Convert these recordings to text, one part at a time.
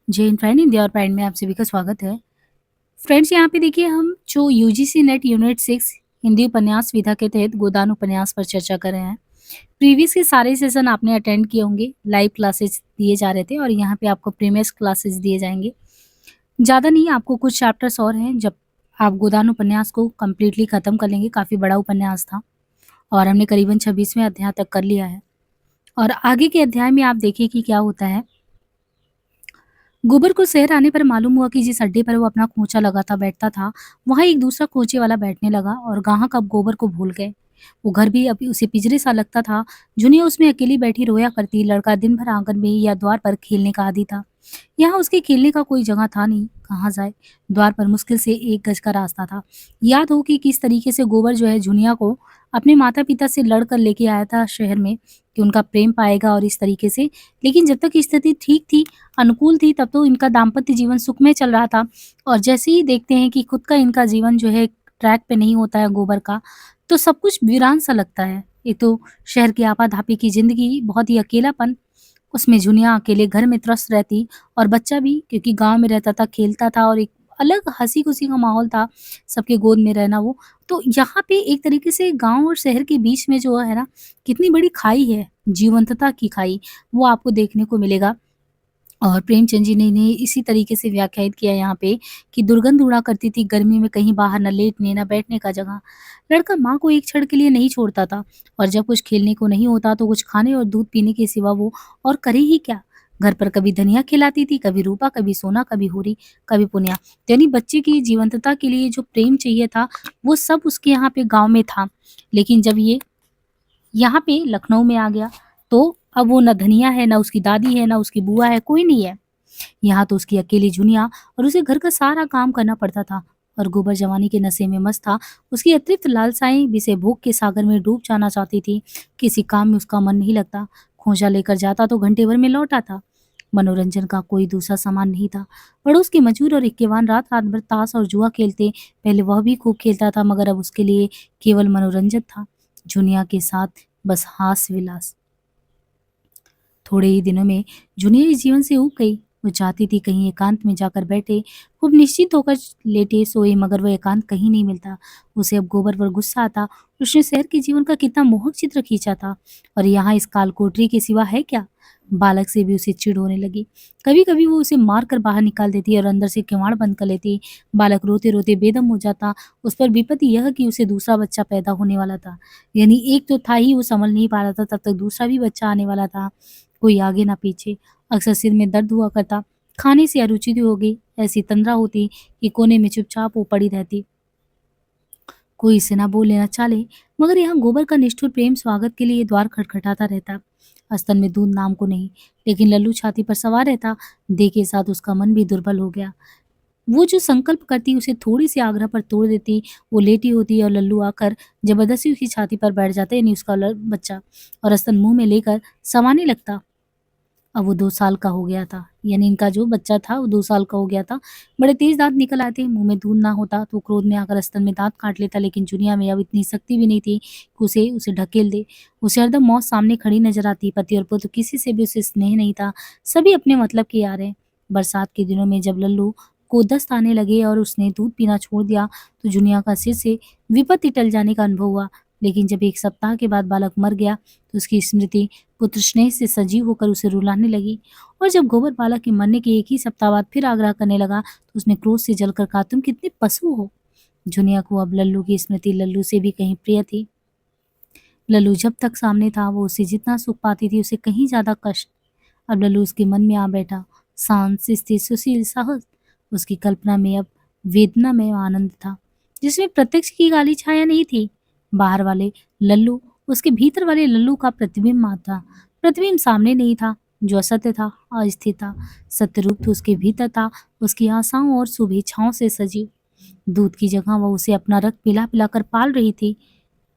Jain friend India और pride में आप सभी का स्वागत है। फ्रेंड्स, यहाँ पे देखिए हम जो यूजीसी नेट यूनिट 6 हिंदी उपन्यास विधा के तहत गोदान उपन्यास पर चर्चा कर रहे हैं। प्रीवियस के सारे सेशन आपने अटेंड किए होंगे, लाइव क्लासेस दिए जा रहे थे और यहाँ पे आपको प्रीमियस क्लासेस दिए जाएंगे। ज़्यादा नहीं, आपको कुछ चैप्टर्स और हैं जब आप गोदान उपन्यास को कम्प्लीटली ख़त्म कर लेंगे। काफ़ी बड़ा उपन्यास था और हमने करीबन 26वें अध्याय तक कर लिया है। और आगे के अध्याय में आप देखिए कि क्या होता है। गोबर को शहर आने पर मालूम हुआ कि जिस अड्डे पर वो अपना खोंचा लगाता बैठता था, वहां एक दूसरा खोचे वाला बैठने लगा और ग्राहक अब गोबर को भूल गए। वो घर भी अभी उसे पिंजरे सा लगता था। जुनिया उसमें अकेली बैठी रोया करती। लड़का दिन भर आंगन में या द्वार पर खेलने का आदी था। यहाँ उसके खेलने का कोई जगह था नहीं, कहाँ जाए। द्वार पर मुश्किल से 1 गज का रास्ता था। याद हो कि किस तरीके से गोबर जो है जुनिया को अपने माता पिता से लड़कर लेके आया था शहर में, कि उनका प्रेम पाएगा और इस तरीके से। लेकिन जब तक स्थिति ठीक थी, अनुकूल थी, तब तो इनका दाम्पत्य जीवन सुखमय चल रहा था। और जैसे ही देखते हैं कि खुद का इनका जीवन जो है ट्रैक पे नहीं होता है गोबर का, तो सब कुछ वीरान सा लगता है। एक तो शहर की आपाधापी की जिंदगी, बहुत ही अकेलापन, उसमें जुनिया अकेले घर में त्रस्त रहती और बच्चा भी, क्योंकि गांव में रहता था, खेलता था और एक अलग हंसी खुशी का माहौल था, सबके गोद में रहना वो। तो यहाँ पे एक तरीके से गांव और शहर के बीच में जो है ना, कितनी बड़ी खाई है, जीवंतता की खाई, वो आपको देखने को मिलेगा। और प्रेमचंद जी ने इन्हें इसी तरीके से व्याख्यायित किया यहाँ पे कि दुर्गंध उड़ा करती थी गर्मी में, कहीं बाहर न लेटने न बैठने का जगह। लड़का माँ को एक क्षण के लिए नहीं छोड़ता था और जब कुछ खेलने को नहीं होता तो कुछ खाने और दूध पीने के सिवा वो और करे ही क्या। घर पर कभी धनिया खिलाती थी, कभी रूपा, कभी सोना, कभी होरी, कभी पुनिया। यानी बच्चे की जीवंतता के लिए जो प्रेम चाहिए था, वो सब उसके यहाँ पे गाँव में था। लेकिन जब ये यहाँ पे लखनऊ में आ गया, तो अब वो न धनिया है, न उसकी दादी है, न उसकी बुआ है, कोई नहीं है। यहाँ तो उसकी अकेली जुनिया और उसे घर का सारा काम करना पड़ता था। और गोबर जवानी के नशे में मस्त था। उसकी अतिरिक्त लालसाएं जिसे भूख के सागर में डूब जाना चाहती थी। किसी काम में उसका मन नहीं लगता। खोजा लेकर जाता तो घंटे भर में लौट आता। मनोरंजन का कोई दूसरा सामान नहीं था। पड़ोस के मजूर और इक्केवान रात रात भर ताश और जुआ खेलते। पहले वह भी खूब खेलता था, मगर अब उसके लिए केवल मनोरंजन था। जुनिया के साथ बस हास विलास। थोड़े ही दिनों में जुनिया इस जीवन से ऊब गई। वो चाहती थी कहीं एकांत में जाकर बैठे, खूब निश्चित होकर लेटे सोए, मगर वह एकांत कहीं नहीं मिलता। उसे अब गोबर पर गुस्सा आता। उसने शहर के जीवन का कितना मोहक चित्र खींचा था, और यहाँ इस कालकोठरी के सिवा है क्या। बालक से भी उसे चिढ़ होने लगी। कभी कभी वो उसे मार कर बाहर निकाल देती और अंदर से किवाड़ बंद कर लेती। बालक रोते रोते बेदम हो जाता। उस पर विपत्ति यह कि उसे दूसरा बच्चा पैदा होने वाला था। यानी एक तो था ही, वो संभल नहीं पा रहा था, तब तक दूसरा भी बच्चा आने वाला था। कोई आगे ना पीछे। अक्सर सिर में दर्द हुआ करता। खाने से अरुचि हो गई। ऐसी तंद्रा होती कि कोने में चुपचाप वो पड़ी रहती। कोई इसे ना बोले ना चाले, मगर यहाँ गोबर का निष्ठुर प्रेम स्वागत के लिए द्वार खटखटाता रहता। अस्तन में दूध नाम को नहीं, लेकिन लल्लू छाती पर सवार रहता। दे के साथ उसका मन भी दुर्बल हो गया। वो जो संकल्प करती उसे थोड़ी सी आग्रह पर तोड़ देती। वो लेटी होती और लल्लू आकर जबरदस्ती उसकी छाती पर बैठ जाता, यानी उसका बच्चा, और अस्तन मुंह में लेकर समाने लगता। अब वो 2 साल का हो गया था, यानी इनका जो बच्चा था वो 2 साल का हो गया था। बड़े तेज दांत निकल आए थे। मुंह में दूध ना होता तो क्रोध में आकर स्तन में दांत काट लेता, लेकिन दुनिया में अब इतनी शक्ति भी नहीं थी कि उसे उसे ढकेल दे। उसे हरदम मौत सामने खड़ी नजर आती। पति और पुत्र किसी से भी उसे स्नेह नहीं था। सभी अपने मतलब के आ रहे। बरसात के दिनों में जब लल्लू को दस्त आने लगे और उसने दूध पीना छोड़ दिया, तो दुनिया का सिर से विपत्ति टल जाने का अनुभव हुआ। लेकिन जब 1 सप्ताह के बाद बालक मर गया, तो उसकी स्मृति पुत्र स्नेह से सजीव होकर उसे रुलाने लगी। और जब गोबर बालक के मरने के 1 ही सप्ताह बाद फिर आग्रह करने लगा, तो उसने क्रोध से जलकर कहा, तुम कितने पशु हो। जुनिया को अब लल्लू की स्मृति लल्लू से भी कहीं प्रिय थी। लल्लू जब तक सामने था, वो उसे जितना सुख पाती थी, उसे कहीं ज्यादा कष्ट। अब लल्लू उसके मन में आ बैठा। शांत, स्थिर, सुशील, साहस। उसकी कल्पना में अब वेदना में आनंद था, जिसमें प्रत्यक्ष की काली छाया नहीं थी। बाहर वाले लल्लू उसके भीतर वाले लल्लू का प्रतिबिंब था। प्रतिबिंब सामने नहीं था, जो असत्य था, अस्थिर था। सत्य रूप तो उसके भीतर था, उसकी आशाओं और शुभेच्छाओं से सजीव। दूध की जगह वह उसे अपना रक्त पिला पिला कर पाल रही थी।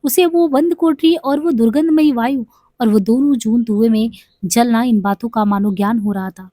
उसे वो बंद कोठरी और वो दुर्गंधमयी वायु और वो दोनों जून धुएं में जलना, इन बातों का मानो ज्ञान हो रहा था।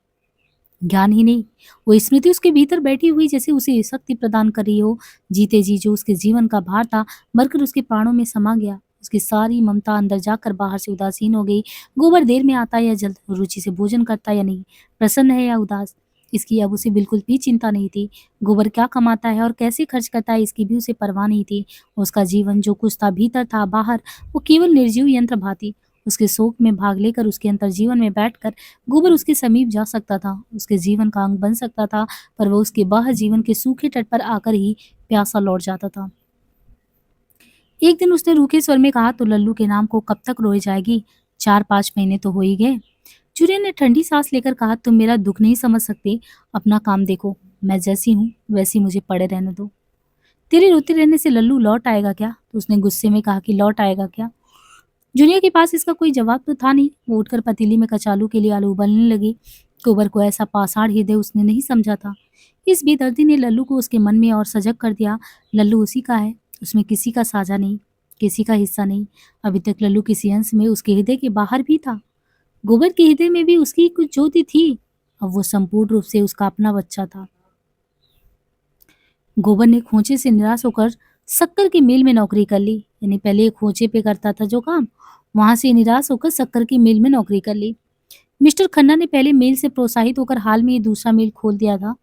ज्ञान ही नहीं, वो स्मृति उसके भीतर बैठी हुई जैसे उसे शक्ति प्रदान कर रही हो। जीते जी जो उसके जीवन का भार था, मरकर उसके प्राणों में समा गया। उसकी सारी ममता अंदर जाकर बाहर से उदासीन हो गई। गोबर देर में आता या जल्द, रुचि से भोजन करता या नहीं, प्रसन्न है या उदास, इसकी अब उसे बिल्कुल भी चिंता नहीं थी। गोबर क्या कमाता है और कैसे खर्च करता है इसकी भी उसे परवाह नहीं थी। उसका जीवन जो कुछ था भीतर था बाहर, वो केवल निर्जीव यंत्र भांति। उसके शोक में भाग लेकर उसके अंतर जीवन में बैठकर गोबर उसके समीप जा सकता था, उसके जीवन का अंग बन सकता था, पर वो उसके बाहर जीवन के सूखे तट पर आकर ही प्यासा लौट जाता था। एक दिन उसने रूखे स्वर में कहा, तो लल्लू के नाम को कब तक रोए जाएगी? 4-5 महीने तो हो ही गए। चूड़िया ने ठंडी सांस लेकर कहा, तुम मेरा दुख नहीं समझ सकते, अपना काम देखो। मैं जैसी हूँ वैसी मुझे पड़े रहने दो। तेरे रोते रहने से लल्लू लौट आएगा क्या? तो उसने गुस्से में कहा कि लौट आएगा क्या? जूनिया के पास इसका कोई जवाब तो था नहीं। वो उठकर पतीली में कचालू के लिए आलू उबालने लगी। कुंवर को ऐसा पाषाण हृदय उसने नहीं समझा था। इस बेदर्दी ने लल्लू को उसके मन में और सजग कर दिया। लल्लू उसी का है, उसमें किसी का साझा नहीं, किसी का हिस्सा नहीं। अभी तक लल्लू किसी अंश में उसके हृदय के बाहर भी था। गोबर के हृदय में भी उसकी कुछ ज्योति थी। अब वो संपूर्ण रूप से उसका अपना बच्चा था। गोबर ने खोचे से निराश होकर शक्कर के मिल में नौकरी कर ली। यानी पहले ये खोचे पे करता था जो काम, वहां से निराश होकर शक्कर की मिल में नौकरी कर ली। मिस्टर खन्ना ने पहले मिल से प्रोत्साहित होकर हाल में ये दूसरा मिल खोल दिया था।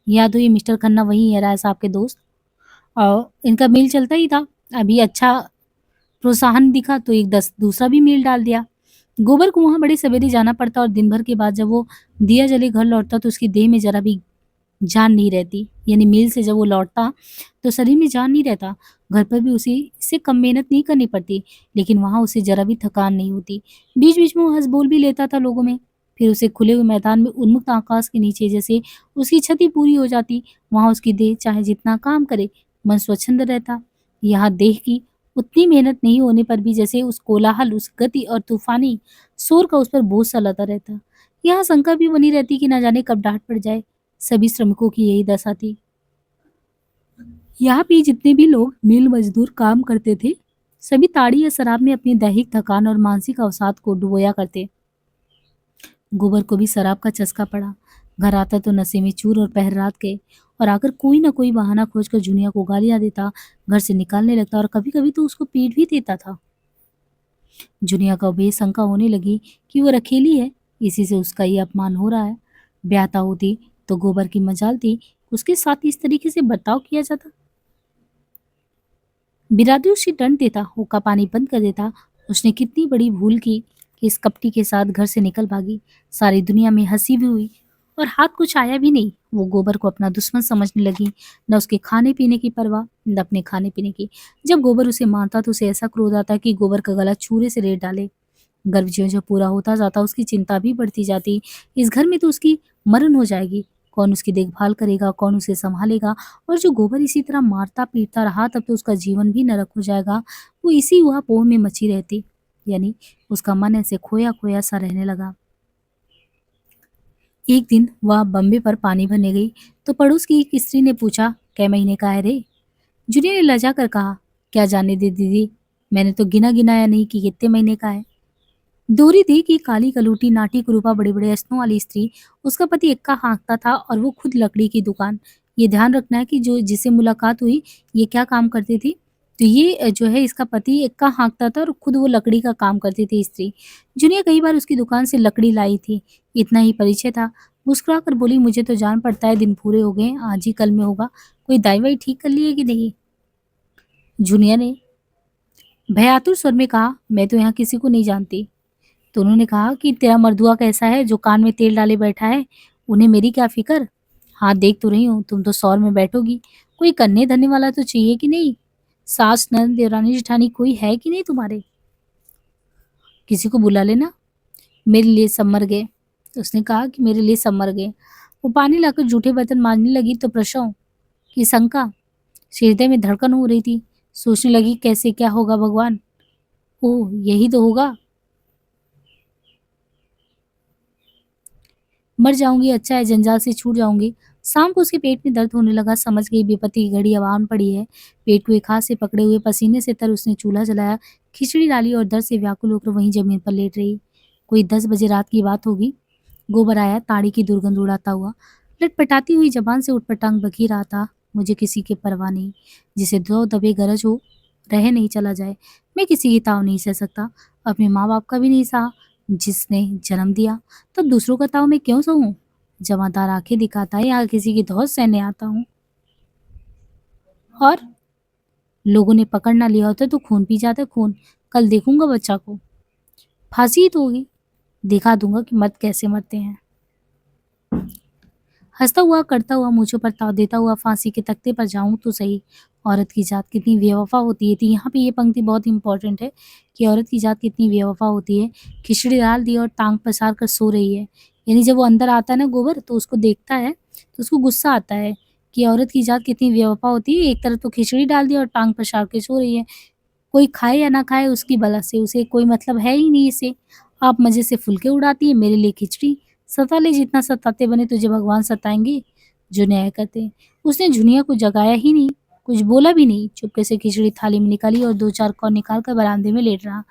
याद हो, ये मिस्टर खन्ना वही है राय साहब के दोस्त। और इनका मिल चलता ही था। अभी अच्छा प्रोत्साहन दिखा तो एक दस दूसरा भी मील डाल दिया। गोबर को वहां बड़े सवेरे जाना पड़ता और दिन भर के बाद जब वो दिया जले घर लौटता तो उसकी देह में जरा भी जान नहीं रहती। यानी मिल से जब वो लौटता तो शरीर में जान नहीं रहता। घर पर भी उसे इससे कम मेहनत नहीं करनी पड़ती, लेकिन वहां उसे जरा भी थकान नहीं होती। बीच बीच में वो हंस बोल भी लेता था लोगों में। फिर उसे खुले हुए मैदान में उन्मुक्त आकाश के नीचे जैसे उसकी क्षति पूरी हो जाती। वहां उसकी देह चाहे जितना काम करे, मन स्वच्छंद रहता। यहाँ देह की उतनी मेहनत नहीं होने पर भी जैसे उस कोलाहल, उस गति और तूफानी शोर का उस पर बोझ सा लदा रहता। यहाँ शंका भी बनी रहती कि न जाने कब डांट पड़ जाए। सभी श्रमिकों की यही दशा थी। यहाँ भी जितने भी लोग मिल मजदूर काम करते थे, सभी ताड़ी या शराब में अपनी दैहिक थकान और मानसिक अवसाद को डुबोया करते। गोबर को भी शराब का चस्का पड़ा। घर आता तो नशे में चूर और पहर रात गए, और आकर कोई ना कोई बहाना खोजकर जुनिया को गालियां देता, घर से निकालने लगता और कभी कभी तो उसको पीट भी देता था। जुनिया को बेशंका होने लगी कि वो रखेली है, इसी से उसका ये अपमान हो रहा है। ब्याहता होती तो गोबर की मजाल थी, उसके साथ इस तरीके से बर्ताव किया जाता। बिरादरी उसे दंड देता, हुक्का पानी बंद कर देता। उसने कितनी बड़ी भूल की कि इस कपटी के साथ घर से निकल भागी। सारी दुनिया में हंसी भी हुई और हाथ कुछ आया भी नहीं। वो गोबर को अपना दुश्मन समझने लगी, न उसके खाने पीने की परवाह, न अपने खाने पीने की। जब गोबर उसे मारता तो उसे ऐसा क्रोध आता कि गोबर का गला छुरे से रेत डाले। गर्भ ज्यों-ज्यों पूरा होता जाता उसकी चिंता भी बढ़ती जाती। इस घर में तो उसकी मरण हो जाएगी। कौन उसकी देखभाल करेगा, कौन उसे सँभालेगा? और जो गोबर इसी तरह मारता-पीटता रहा तब तो उसका जीवन भी नरक हो जाएगा। वो इसी ऊहा-पोह में मची रहती। यानी उसका मन ऐसे खोया-खोया सा रहने लगा। एक दिन वह बम्बे पर पानी भरने गई तो पड़ोस की एक स्त्री ने पूछा, कै महीने का है रे? जूनियर ने लजा कर कहा, क्या जाने दे दीदी, मैंने तो गिना गिनाया नहीं कि कितने महीने का है। दोहरी थी कि काली कलूटी नाटी कुरूपा बड़े बड़े ऐसनों वाली स्त्री, उसका पति एक्का हाँकता था और वो खुद लकड़ी की दुकान। ये ध्यान रखना है कि जो जिससे मुलाकात हुई, ये क्या काम करती थी? तो ये जो है इसका पति एक्का हाँकता था और खुद वो लकड़ी का काम करती थी स्त्री। जुनिया कई बार उसकी दुकान से लकड़ी लाई थी, इतना ही परिचय था। मुस्कुरा कर बोली, मुझे तो जान पड़ता है दिन पूरे हो गए, आज ही कल में होगा। कोई दाई वाई ठीक कर ली है कि नहीं? जुनिया ने भयातुर स्वर में कहा, मैं तो यहाँ किसी को नहीं जानती। तो उन्होंने कहा कि तेरा मर्दुआ कैसा है जो कान में तेल डाले बैठा है, उन्हें मेरी क्या फिक्र। हाँ देख तो रही हूँ, तुम तो सौर में बैठोगी। कोई करने धरने वाला तो चाहिए कि नहीं? सास ननद देवरानी जेठानी कोई है कि नहीं तुम्हारे? किसी को बुला लेना। मेरे लिए सब मर गए। तो उसने कहा कि मेरे लिए सब मर गए। वो पानी लाकर जूठे बर्तन मांजने लगी तो प्रसव की शंका हृदय में धड़कन हो रही थी। सोचने लगी, कैसे क्या होगा भगवान? ओह यही तो होगा, मर जाऊंगी, अच्छा है जंजाल से छूट जाऊंगी। शाम को उसके पेट में दर्द होने लगा, समझ गई विपत्ति की घड़ी अब आन पड़ी है। पेट को एक हाथ से पकड़े हुए पसीने से तर उसने चूल्हा जलाया, खिचड़ी डाली और दर्द से व्याकुल होकर वहीं जमीन पर लेट रही। कोई 10 बजे रात की बात होगी। गोबर आया ताड़ी की दुर्गंध उड़ाता हुआ, लटपटाती हुई जबान से उठपटांग बकी रहा था, मुझे किसी की परवाह नहीं, जिसे दो दबे गरज हो रहे नहीं चला जाए। मैं किसी की ताव नहीं सह सकता, अपने माँ बाप का भी नहीं सहा, जिसने जन्म दिया, तब दूसरों का ताव मैं क्यों सहूं? जमादार आंखें दिखाता है या किसी की धौंस सहने आता हूँ? और लोगों ने पकड़ ना लिया होता तो खून पी जाता खून। कल देखूंगा बच्चा को। फांसी ही तो होगी। दिखा दूंगा कि मर्द कैसे मरते हैं। हंसता हुआ करता हुआ मुझे पर ताव देता हुआ फांसी के तख्ते पर जाऊं तो सही। औरत की जात कितनी बेवफा होती है। तो यहाँ पे ये पंक्ति बहुत इंपॉर्टेंट है कि औरत की जात कितनी बेवफा होती है। खिचड़ी डाल दी और टांग पसार कर सो रही है। यानी जब वो अंदर आता है ना गोबर तो उसको देखता है तो उसको गुस्सा आता है कि औरत की जात कितनी बेवफा होती है। एक तरफ तो खिचड़ी डाल दी और टांग पसार के सो रही है। कोई खाए या ना खाए उसकी बला से उसे कोई मतलब है ही नहीं इसे। आप मज़े से फुलके उड़ाती है, मेरे लिए खिचड़ी। सता ले जितना सताते बने तुझे भगवान सताएँगे, जो न्याय करते। उसने झुनिया को जगाया ही नहीं, कुछ बोला भी नहीं, चुपके से खिचड़ी थाली में निकाली और 2-4 कौर निकाल कर बरामदे में लेट रहा।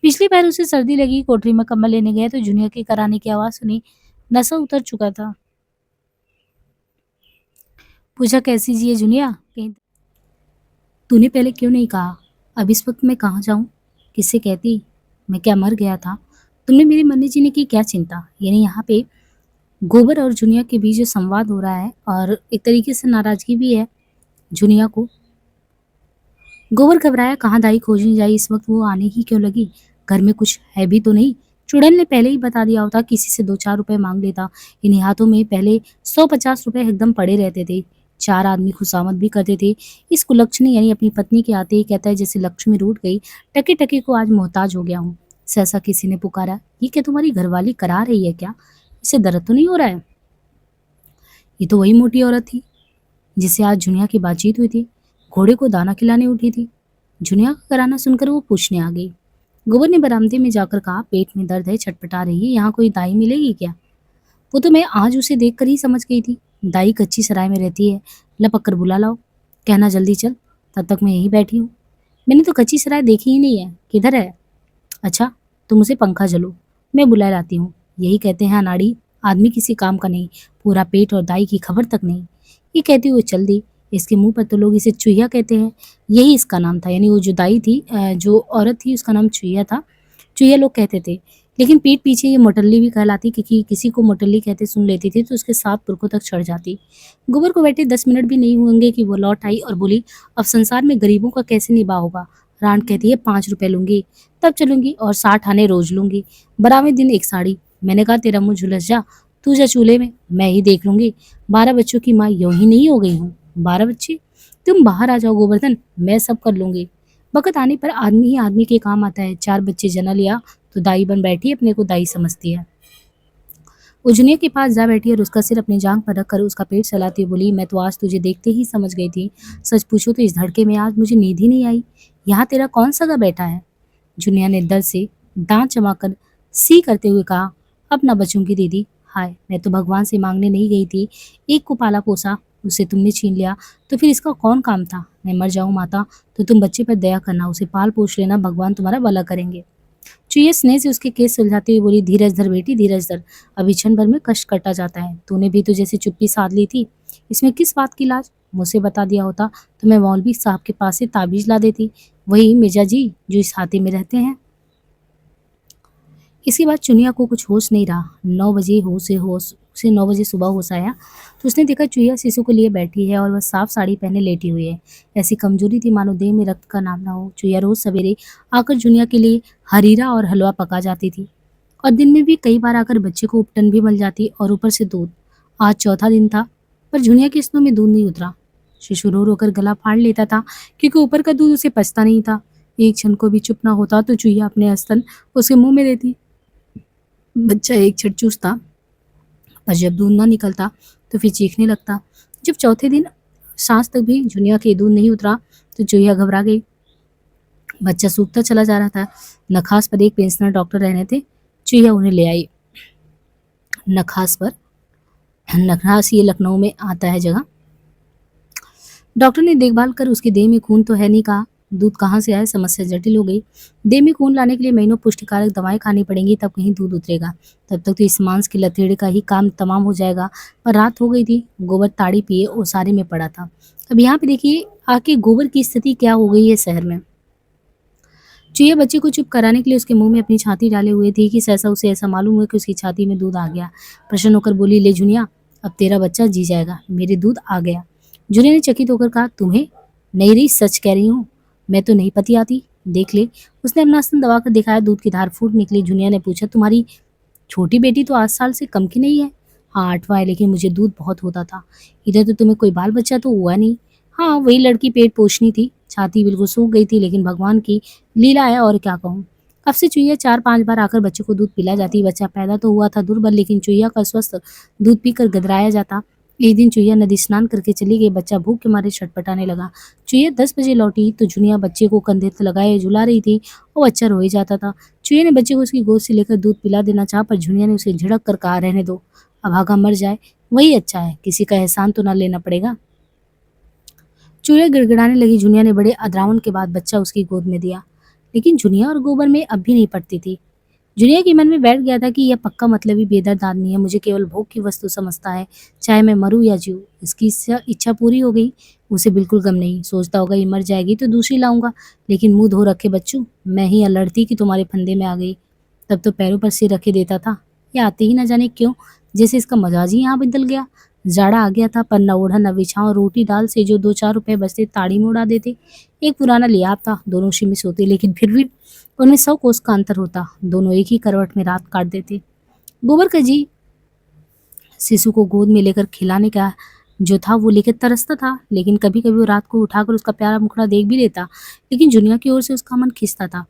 पिछली बार उसे सर्दी लगी, कोठरी में कंबल लेने गया तो झुनिया के कराने की आवाज़ सुनी। नशा उतर चुका था। पूछा कैसी जी है झुनिया? कहीं तूने पहले क्यों नहीं कहा? अब इस वक्त मैं कहाँ जाऊँ? किससे कहती? मैं क्या मर गया था? तुमने मेरे मरने जीने की क्या चिंता? यानी यहाँ पे गोबर और जुनिया के बीच जो संवाद हो रहा है और एक तरीके से नाराज़गी भी है जुनिया को। गोबर घबराया कहाँ दाई खोजने जाई इस वक्त वो आने ही क्यों लगी? घर में कुछ है भी तो नहीं? चुड़ैल ने पहले ही बता दिया होता किसी से 2-4 रुपए मांग लेता। इन्हीं हाथों में पहले 100-50 रुपए एकदम पड़े रहते थे। 4 आदमी खुशामद भी करते थे। इस कुलक्षणी यानी अपनी पत्नी के आते ही कहता है जैसे लक्ष्मी रूठ गई, टके-टके को आज मोहताज हो गया हूँ। सहसा किसी ने पुकारा, ये क्या तुम्हारी घरवाली करा रही है क्या? इसे दर्द तो नहीं हो रहा है? ये तो वही मोटी औरत थी जिससे आज जुनिया की बातचीत हुई थी। घोड़े को दाना खिलाने उठी थी। जुनिया का कराना सुनकर वो पूछने आ गई। गोबर ने बरामदे में जाकर कहा, पेट में दर्द है, छटपटा रही है, यहाँ कोई दाई मिलेगी क्या? वो तो मैं आज उसे देखकर ही समझ गई थी। दाई कच्ची सराय में रहती है। लपक कर बुला लाओ। कहना जल्दी चल, तब तक मैं यहीं बैठी हूँ। मैंने तो कच्ची सराय देखी ही नहीं है, किधर है? अच्छा, तुम उसे पंखा जलो, मैं बुला लाती हूँ। यही कहते हैं अनाड़ी, आदमी किसी काम का नहीं, पूरा पेट और दाई की खबर तक नहीं। ये कहती हुई चल दी। इसके मुंह पर तो लोग इसे चुहिया कहते हैं। यही इसका नाम था, यानी वो जो दाई थी, जो औरत थी उसका नाम चुहिया था। चुहिया लोग कहते थे। लेकिन पीठ पीछे ये मोटल्ली भी कहलाती, क्योंकि किसी को मोटल्ली कहते सुन लेती थी तो उसके 7 पुरखों तक चढ़ जाती। गोबर को बैठे 10 मिनट भी नहीं होंगे कि वो लौट आई और बोली, अब संसार में गरीबों का कैसे निभा होगा? रांड कहती है 5 रुपए लूंगी, तब चलूंगी और 60 आने रोज लूंगी। 12वें दिन एक साड़ी। मैंने कहा तेरा मुंह झुलस जा, तू जा चूल्हे में, मैं ही देख लूंगी। 12 बच्चों की माँ यूं ही नहीं हो गई हूँ। 12 बच्चे? तुम बाहर आ जाओ गोवर्धन, मैं सब कर लूंगी। वक़्त आने पर आदमी ही आदमी के काम आता है। 4 बच्चे जना लिया तो दाई बन बैठी, अपने को दाई समझती है। वो जुनिया के पास जा बैठी और उसका सिर अपनी जांघ पर रखकर उसका पेट सहलाती हुई बोली, मैं तो आज तुझे देखते ही समझ गई थी। सच पूछो तो इस धड़के में आज मुझे नींद ही नहीं आई। यहाँ तेरा कौन सगा बैठा है? जुनिया ने दर्द से दांत जमाकर सी करते हुए कहा, अब ना बचूंगी दीदी। हाय, मैं तो भगवान से मांगने नहीं गई थी। एक को पाला पोसा, उसे तुमने छीन लिया, तो फिर इसका कौन काम था? मैं मर जाऊं माता तो तुम बच्चे पर दया करना, उसे पाल पोष लेना, भगवान तुम्हारा भला करेंगे। चुईया स्नेह से उसके केस सुलझाती हुई बोली, धीरज धर बेटी, धीरज धर। अभी क्षण भर में कष्ट कटा जाता है। तूने भी तो जैसे चुप्पी साध ली थी। इसमें किस बात की लाज? मुझसे बता दिया होता तो मैं मौलवी साहब के पास से ताबीज ला देती, वही मिर्जा जी जो इस हाथे में रहते हैं। इसके बाद चुनिया को कुछ होश नहीं रहा। 9 बजे होश उसे 9 बजे सुबह होश आया तो उसने देखा चुहिया शिशु को लिए बैठी है और वह साफ साड़ी पहने लेटी हुई है। ऐसी कमजोरी थी मानो देह में रक्त का नाम ना हो। चुहिया रोज सवेरे आकर जुनिया के लिए हरीरा और हलवा पका जाती थी और दिन में भी कई बार आकर बच्चे को उपटन भी मिल जाती और ऊपर से दूध। आज चौथा दिन था पर जुनिया के स्तनों में दूध नहीं उतरा। शिशु रो रोकर गला फाड़ लेता था क्योंकि ऊपर का दूध उसे पचता नहीं था। एक क्षण को भी चुप ना होता तो चुहिया अपने स्तन उसके मुंह में देती। बच्चा एक छठ चूसता पर जब दूध ना निकलता तो फिर चीखने लगता। जब चौथे दिन सांस तक भी जुनिया के दूध नहीं उतरा तो जुहिया घबरा गई। बच्चा सूखता चला जा रहा था। नखास पर एक पेंशनर डॉक्टर रहने थे। जुहिया उन्हें ले आई। नखास पर, नखास ये लखनऊ में आता है जगह। डॉक्टर ने देखभाल कर उसके देह में खून तो है नहीं कहा। दूध कहाँ से आए, समस्या जटिल हो गई। देह में खून लाने के लिए महीनों पुष्टिकारक दवाएं खानी पड़ेंगी, तब कहीं दूध उतरेगा। तब तक तो इस मांस के लथेड़े का ही काम तमाम हो जाएगा। पर रात हो गई थी। गोबर ताड़ी पिए ओसारे में पड़ा था। अब यहाँ पे देखिए आके गोबर की स्थिति क्या हो गई है शहर में। चूहिया बच्चे को चुप कराने के लिए उसके मुंह में अपनी छाती डाले हुए थी कि सहसा उसे ऐसा मालूम हुआ कि उसकी छाती में दूध आ गया। प्रसन्न होकर बोली, ले जुनिया, अब तेरा बच्चा जी जाएगा, मेरे दूध आ गया। जुनिया ने चकित होकर कहा, तुम्हें? नहीं रही, सच कह रही हूँ, मैं तो नहीं पति आती, देख ले। उसने अपना स्तन दबाकर दिखाया, दूध की धार फूट निकली। जुनिया ने पूछा, तुम्हारी छोटी बेटी तो 8 साल से कम की नहीं है। हाँ, 8वां है, लेकिन मुझे दूध बहुत होता था। इधर तो तुम्हें कोई बाल बच्चा तो हुआ नहीं। हाँ, वही लड़की पेट पोषणी थी, छाती बिल्कुल सूख गई थी, लेकिन भगवान की लीला है, और क्या कहूँ। अब से चुईया 4-5 बार आकर बच्चे को दूध पिला जाती। बच्चा पैदा तो हुआ था दुर्बल, लेकिन चुईया का स्वस्थ दूध पीकर गदराया जाता। एक दिन चुईया नदी स्नान करके चली गई। बच्चा भूख के मारे छटपटाने लगा। चुईया 10 बजे लौटी तो जुनिया बच्चे को कंधे पर लगाए झुला रही थी और बच्चा रोए जाता था। चुईया ने बच्चे को उसकी गोद से लेकर दूध पिला देना चाहा, पर जुनिया ने उसे झिड़क कर कहा, रहने दो, अभागा मर जाए वही अच्छा है, किसी का एहसान तो ना लेना पड़ेगा। चूहिया गिड़गिड़ाने लगी। जुनिया ने बड़े अधरावन के बाद बच्चा उसकी गोद में दिया, लेकिन जुनिया और गोबर में अब भी नहीं पड़ती थी। जुनिया के मन में बैठ गया था कि यह पक्का मतलबी बेदर्द आदमी है, मुझे केवल भोग की वस्तु समझता है, चाहे मैं मरूं या जीऊं। इसकी इच्छा पूरी हो गई, उसे बिल्कुल गम नहीं। सोचता होगा ये मर जाएगी तो दूसरी लाऊंगा, लेकिन मुंह धो रखे बच्चों, मैं ही लड़ती कि तुम्हारे फंदे में आ गई। तब तो पैरों पर सिर रखे देता था। ये आते ही ना जाने क्यों जैसे इसका मजाज ही यहाँ बदल गया। जाड़ा आ गया था, पर न ओढ़ा न बिछाओ, रोटी दाल से जो 2-4 रुपए बचते ताड़ी में उड़ा देते। एक पुराना लियाब था, दोनों उसी में सोते, लेकिन फिर भी उनमें 100 कोस का अंतर होता। दोनों एक ही करवट में रात काट देते। गोबर का जी शिशु को गोद में लेकर खिलाने का जो था वो लेकर तरसता था, लेकिन कभी कभी वो रात को उठाकर उसका प्यारा मुखड़ा देख भी लेता, लेकिन जुनिया की ओर से उसका मन खिंचता था।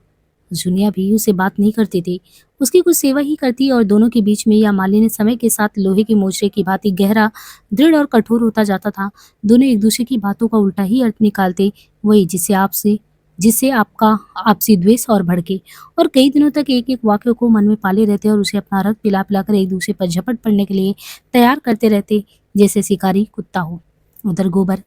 जुनिया भी उससे बात नहीं करती थी, उसकी कुछ सेवा ही करती, और दोनों के बीच में यह मालिन्य समय के साथ लोहे के मोचरे की भांति गहरा, दृढ़ और कठोर होता जाता था। दोनों एक दूसरे की बातों का उल्टा ही अर्थ निकालते, वही जिससे आपका आपसी द्वेष और भड़के, और कई दिनों तक एक एक वाक्य को मन में पाले रहते और उसे अपना रक्त पिला पिलाकर एक दूसरे पर झपट पड़ने के लिए तैयार करते रहते, जैसे शिकारी कुत्ता हो। उधर गोबर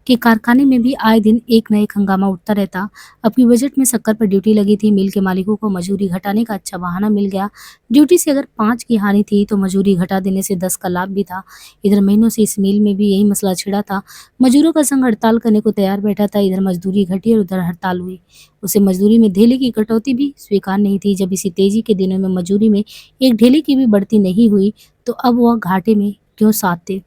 के कारखाने में भी आए दिन एक न एक हंगामा उठता रहता। अब की बजट में शक्कर पर ड्यूटी लगी थी। मिल के मालिकों को मजूरी घटाने का अच्छा बहाना मिल गया। ड्यूटी से अगर 5 की हानि थी तो मजूरी घटा देने से 10 का लाभ भी था। इधर महीनों से इस मिल में भी यही मसला छिड़ा था। मजदूरों का संघ हड़ताल करने को तैयार बैठा था। इधर मजदूरी घटी और उधर हड़ताल हुई। उसे मजदूरी में ढेले की कटौती भी स्वीकार नहीं थी। जब इसी तेजी के दिनों में मजदूरी में एक ढेले की भी बढ़ती नहीं हुई, तो अब वह घाटे में क्यों साथ थे।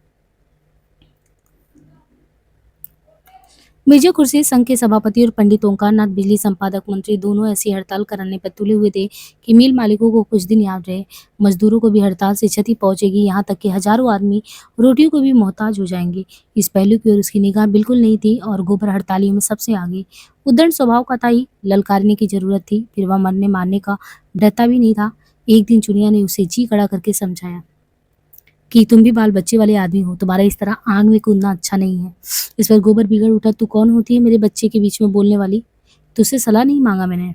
मिर्जापुर से संघ के सभापति और पंडित ओंकारनाथ बिजली संपादक मंत्री दोनों ऐसी हड़ताल कराने पर तुले हुए थे कि मिल मालिकों को कुछ दिन याद रहे। मजदूरों को भी हड़ताल से क्षति पहुंचेगी, यहाँ तक कि हजारों आदमी रोटियों को भी मोहताज हो जाएंगे। इस पहलू की ओर उसकी निगाह बिल्कुल नहीं थी, और गोबर हड़तालियों में सबसे आगे। उद्दंड स्वभाव का था ही, ललकारने की जरूरत थी, फिर वह मरने मारने का डरता भी नहीं था। एक दिन चुनिया ने उसे जी खड़ा करके समझाया कि तुम भी बाल बच्चे वाले आदमी हो, तुम्हारा इस तरह आग में कूदना अच्छा नहीं है। इस पर गोबर बिगड़ उठा, तू कौन होती है मेरे बच्चे के बीच में बोलने वाली? तुझसे सलाह नहीं मांगा मैंने।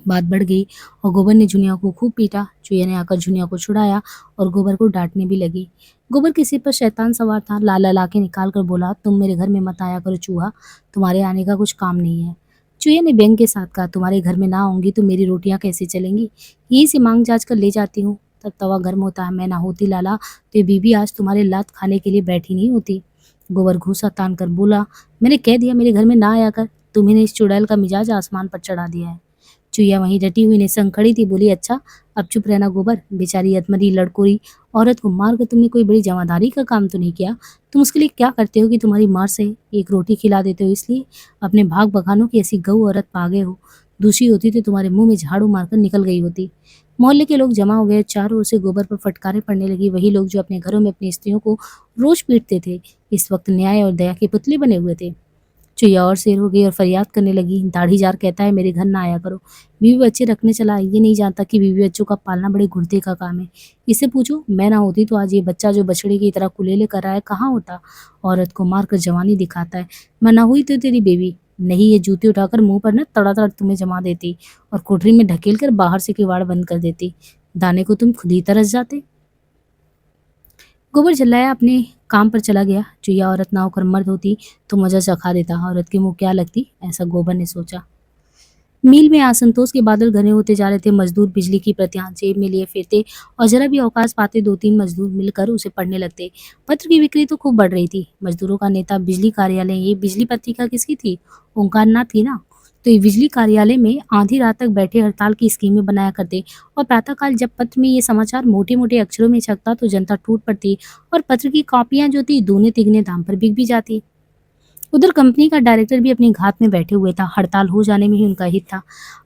बात बढ़ गई और गोबर ने जुनिया को खूब पीटा। चुईया ने आकर जुनिया को छुड़ाया और गोबर को डांटने भी लगी। गोबर के सिर पर शैतान सवार था। लाला लाके निकाल कर बोला, तुम मेरे घर में मत आया करो चूहा, तुम्हारे आने का कुछ काम नहीं है। चूहे ने व्यंग के साथ कहा, तुम्हारे घर में ना आऊंगी तो मेरी रोटियां कैसे चलेंगी? यहीं से मांग जांच कर ले जाती हूँ। तब तवा गर्म होता है, मैं ना होती लाला तो ये बीबी आज तुम्हारे लात खाने के लिए बैठी नहीं होती। गोबर घूसा तान कर बोला, मैंने कह दिया मेरे घर में ना आया कर, तुम्ही ने इस चुड़ैल का मिजाज आसमान पर चढ़ा दिया है। चुईया वहीं डटी हुई निसंग खड़ी थी। बोली, अच्छा अब चुप रहना गोबर, बेचारी अधमरी लड़कोरी औरत को मार कर तुमने कोई बड़ी जमादारी का काम तो नहीं किया। तुम उसके लिए क्या करते हो कि तुम्हारी मार से एक रोटी खिला देते हो, इसलिए अपने भाग बखानों की ऐसी गऊ औरत पा गए हो। दूसरी होती तो तुम्हारे मुंह में झाड़ू मारकर निकल गई होती। मोहल्ले के लोग जमा हो गए। चारों ओर से गोबर पर फटकारें पड़ने लगी। वही लोग जो अपने घरों में अपनी स्त्रियों को रोज पीटते थे, इस वक्त न्याय और दया के पुतले बने हुए थे। चुईया और शेर हो गई और फरियाद करने लगी, दाढ़ीजार कहता है मेरे घर ना आया करो, बीवी बच्चे रखने चला है, ये नहीं जानता कि बीवी बच्चों का पालना बड़े गुर्दे का काम है। इससे पूछो, मैं ना होती तो आज ये बच्चा जो बछड़े की तरह कुलेले कर रहा है कहाँ होता? औरत को मारकर जवानी दिखाता है। मैं ना हुई तो तेरी बेबी नहीं, ये जूते उठाकर मुंह पर न तड़ातड़ तुम्हें जमा देती और कोठरी में ढकेल कर बाहर से किवाड़ बंद कर देती। दाने को तुम खुद ही तरस जाते। गोबर झल्लाया अपने काम पर चला गया। चुईया औरत ना होकर मर्द होती तो मजा चखा देता। औरत के मुंह क्या लगती, ऐसा गोबर ने सोचा। मील में असंतोष के बादल घने होते जा रहे थे। मजदूर बिजली की प्रतियां जेब में लिए फिरते और जरा भी अवकाश पाते 2-3 मजदूर मिलकर उसे पढ़ने लगते। पत्र की बिक्री तो खूब बढ़ रही थी। मजदूरों का नेता बिजली कार्यालय, ये बिजली पत्रिका किसकी थी? ओंकारनाथ थी ना। तो ये बिजली कार्यालय में आधी रात तक बैठे हड़ताल की स्कीमें बनाया करते और प्रातःकाल जब पत्र में ये समाचार मोटे-मोटे अक्षरों में छपता तो जनता टूट पड़ती और पत्र की कॉपियां जो थी दूने तिगने दाम पर बिक भी जाती। उधर कंपनी का डायरेक्टर भी अपनी घात में बैठे हुए था, हड़ताल हो जाने में ही उनका हित था।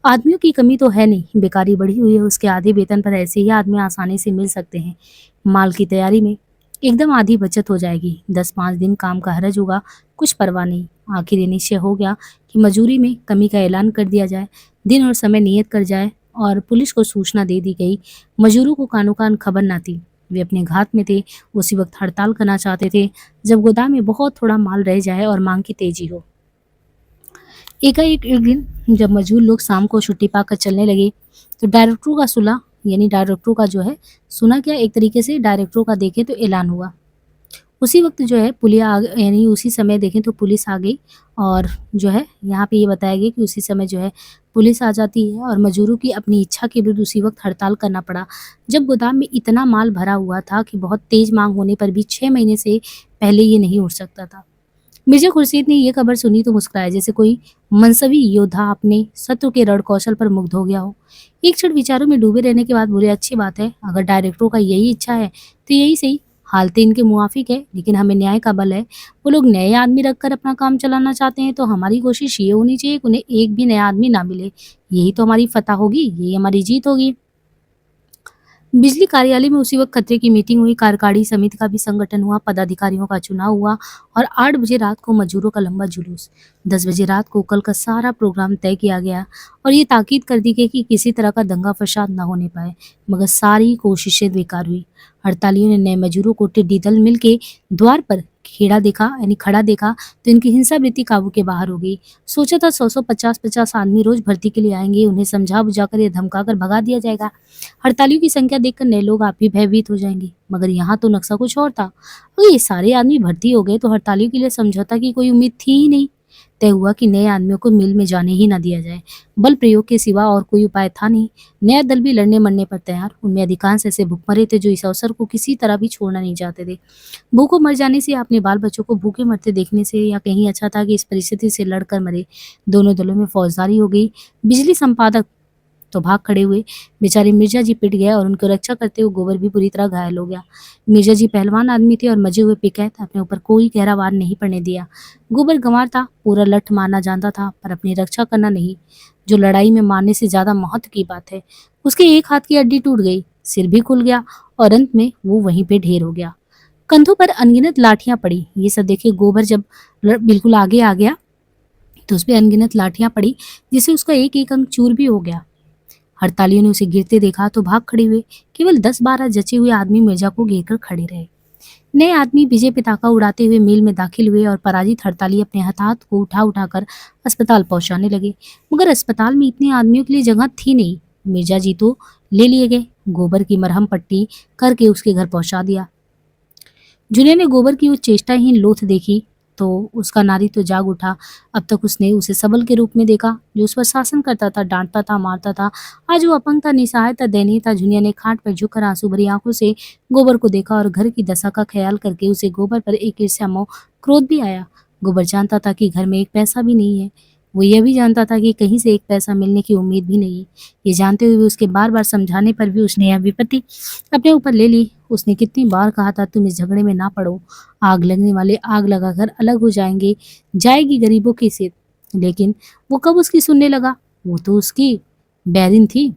आदमियों की कमी तो है नहीं, बेकारी बढ़ी हुई है, उसके आधे वेतन पर ऐसे ही आदमी आसानी से मिल सकते हैं। माल की तैयारी में एकदम आधी बचत हो जाएगी, 10-5 दिन काम का हरज होगा, कुछ परवाह नहीं। आखिर ये निश्चय हो गया कि मजूरी में कमी का ऐलान कर दिया जाए, दिन और समय नियत कर जाए और पुलिस को सूचना दे दी गई। मजूरों को कानो कान खबर ना थी, वे अपने घात में थे, उसी वक्त हड़ताल करना चाहते थे जब गोदाम में बहुत थोड़ा माल रह जाए और मांग की तेजी हो। एकाएक एक दिन जब मजदूर लोग शाम को छुट्टी पाकर चलने लगे तो डायरेक्टरों का सुला यानी डायरेक्टरों का जो है सुना क्या एक तरीके से डायरेक्टरों का देखे तो ऐलान हुआ। उसी वक्त जो है यानी उसी समय देखें तो पुलिस आ गई और जो है यहाँ पे ये बताया गया कि उसी समय जो है पुलिस आ जाती है और मजदूरों की अपनी इच्छा के विरुद्ध उसी वक्त हड़ताल करना पड़ा। जब गोदाम में इतना माल भरा हुआ था कि बहुत तेज मांग होने पर भी 6 महीने से पहले ये नहीं उठ सकता था। मिर्जा खुर्शीद ने ये खबर सुनी तो मुस्कुराया जैसे कोई मनसवी योद्धा अपने शत्रु के रण कौशल पर मुग्ध हो गया हो। एक क्षण विचारों में डूबे रहने के बाद बोले, अच्छी बात है, अगर डायरेक्टरों का यही इच्छा है तो यही सही। हालतें इनके मुआफिक है लेकिन हमें न्याय का बल है। वो लोग नए आदमी रखकर अपना काम चलाना चाहते हैं तो हमारी कोशिश ये होनी चाहिए कि उन्हें एक भी नया आदमी ना मिले। यही तो हमारी फतह होगी, यही हमारी जीत होगी। बिजली कार्यालय में उसी वक्त खतरे की मीटिंग हुई, कार्यकारिणी समिति का भी संगठन हुआ, पदाधिकारियों का चुनाव हुआ और 8 बजे रात को मजदूरों का लंबा जुलूस। 10 बजे रात को कल का सारा प्रोग्राम तय किया गया और ये ताकीद कर दी गई कि किसी तरह का दंगा फसाद न होने पाए, मगर सारी कोशिशें बेकार हुई। हड़तालियों ने नए मजदूरों को टिड्डी दल मिलके द्वार पर खड़ा देखा तो इनकी हिंसावृत्ति काबू के बाहर हो गई। सोचा था 100-100 50-50 आदमी रोज भर्ती के लिए आएंगे, उन्हें समझा बुझाकर या धमकाकर भगा दिया जाएगा। हड़तालियों की संख्या देखकर नए लोग आप भी भयभीत हो जाएंगे, मगर यहाँ तो नक्शा कुछ और था। अगर ये सारे आदमी भर्ती हो गए तो हड़तालियों के लिए समझौता की कोई उम्मीद थी ही नहीं। तय हुआ कि नए आदमियों को मिल में जाने ही ना दिया जाए। बल प्रयोग के सिवा और कोई उपाय था नहीं। नया दल भी लड़ने मरने पर तैयार, उनमें अधिकांश ऐसे भूखमरे थे जो इस अवसर को किसी तरह भी छोड़ना नहीं चाहते थे। भूखों मर जाने से या अपने बाल बच्चों को भूखे मरते देखने से या कहीं अच्छा था कि इस परिस्थिति से लड़कर मरे। दोनों दलों में फौजदारी हो गई। बिजली संपादक तो भाग खड़े हुए। बेचारे मिर्जा जी पिट गए और उनकी रक्षा करते हुए गोबर भी बुरी तरह घायल हो गया। मिर्जा जी पहलवान आदमी थे और मजे हुए पिकैत, अपने ऊपर कोई गहरा वार नहीं पड़ने दिया। गोबर गंवार था, पूरा लठ मारना जानता था पर अपनी रक्षा करना नहीं, जो लड़ाई में मारने से ज्यादा महत्व की बात है। उसके एक हाथ की हड्डी टूट गई, सिर भी खुल गया और अंत में वो वहीं पे ढेर हो गया। कंधों पर अनगिनत लाठियां पड़ी। ये सब देखे गोबर जब बिल्कुल आगे आ गया तो उस पे अनगिनत लाठियां पड़ी जिससे उसका एक एक अंग चूर भी हो गया। हड़तालियों ने उसे गिरते देखा तो भाग खड़े हुए। केवल 10-12 जचे हुए आदमी मिर्जा को घेर कर खड़े रहे। नए आदमी विजय पताका उड़ाते हुए मिल में दाखिल हुए और पराजित हड़ताली अपने हाथ को उठा उठाकर अस्पताल पहुंचाने लगे, मगर अस्पताल में इतने आदमियों के लिए जगह थी नहीं। मिर्जा जी तो ले लिए गए। गोबर की मरहम पट्टी करके उसके घर पहुंचा दिया। जुने ने गोबर की वो चेष्टाहीन लोथ देखी तो उसका नारी तो जाग उठा। अब तक उसने उसे सबल के रूप में देखा जो उस पर शासन करता था, डांटता था, मारता था। आज वो अपंग था, निसहाय था, दयनीय था। जुनिया ने खाट पर झुककर आंसू भरी आंखों से गोबर को देखा और घर की दशा का ख्याल करके उसे गोबर पर एक ईर्ष्या क्रोध भी आया। गोबर जानता था कि घर में एक पैसा भी नहीं है। वो यह भी जानता था कि कहीं से एक पैसा मिलने की उम्मीद भी नहीं है। ये जानते हुए उसके बार बार समझाने पर भी उसने यह विपत्ति अपने ऊपर ले ली। उसने कितनी बार कहा था तुम इस झगड़े में ना पड़ो, आग लगने वाले आग लगाकर अलग हो जाएंगे, जाएगी गरीबों की सिर। लेकिन वो कब उसकी सुनने लगा। वो तो उसकी बैरिन थी।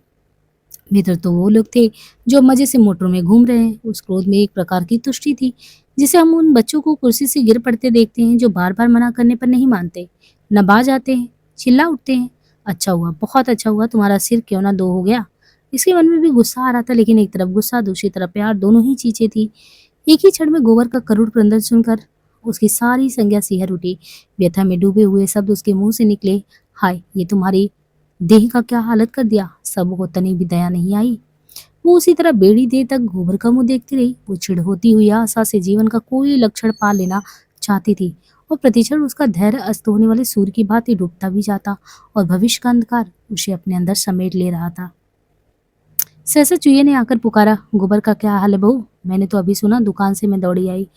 मित्र तो वो लोग थे जो मजे से मोटरों में घूम रहे हैं। उस क्रोध में एक प्रकार की तुष्टि थी जिसे हम उन बच्चों को कुर्सी से गिर पड़ते देखते हैं जो बार बार मना करने पर नहीं मानते, नबाज आते हैं, चिल्ला उठते हैं, अच्छा हुआ, बहुत अच्छा हुआ, तुम्हारा सिर क्यों ना दो हो गया। इसके मन में भी गुस्सा आ रहा था, लेकिन एक तरफ गुस्सा, दूसरी तरफ प्यार, दोनों ही चीजें थी। एक ही क्षण में गोबर का करुण क्रंदन सुनकर उसकी सारी संज्ञा सिहर उठी। व्यथा में डूबे हुए शब्द उसके मुंह से निकले, हाय, ये तुम्हारी देह का क्या हालत कर दिया। सब को तनी भी दया नहीं आई। वो उसी तरह बेड़ी देर तक गोबर का मुंह देखती रही। वो चिढ़ होती हुई आशा से जीवन का कोई लक्षण पा लेना चाहती थी और प्रतिक्षण उसका धैर्य अस्त होने वाले सूर्य की भांति डूबता भी जाता और भविष्य का अंधकार उसे अपने अंदर समेट ले रहा था। सहसा चुईए ने आकर पुकारा, गोबर का क्या हाल है बहू। मैंने तो अभी सुना, दुकान से मैं दौड़ी आई।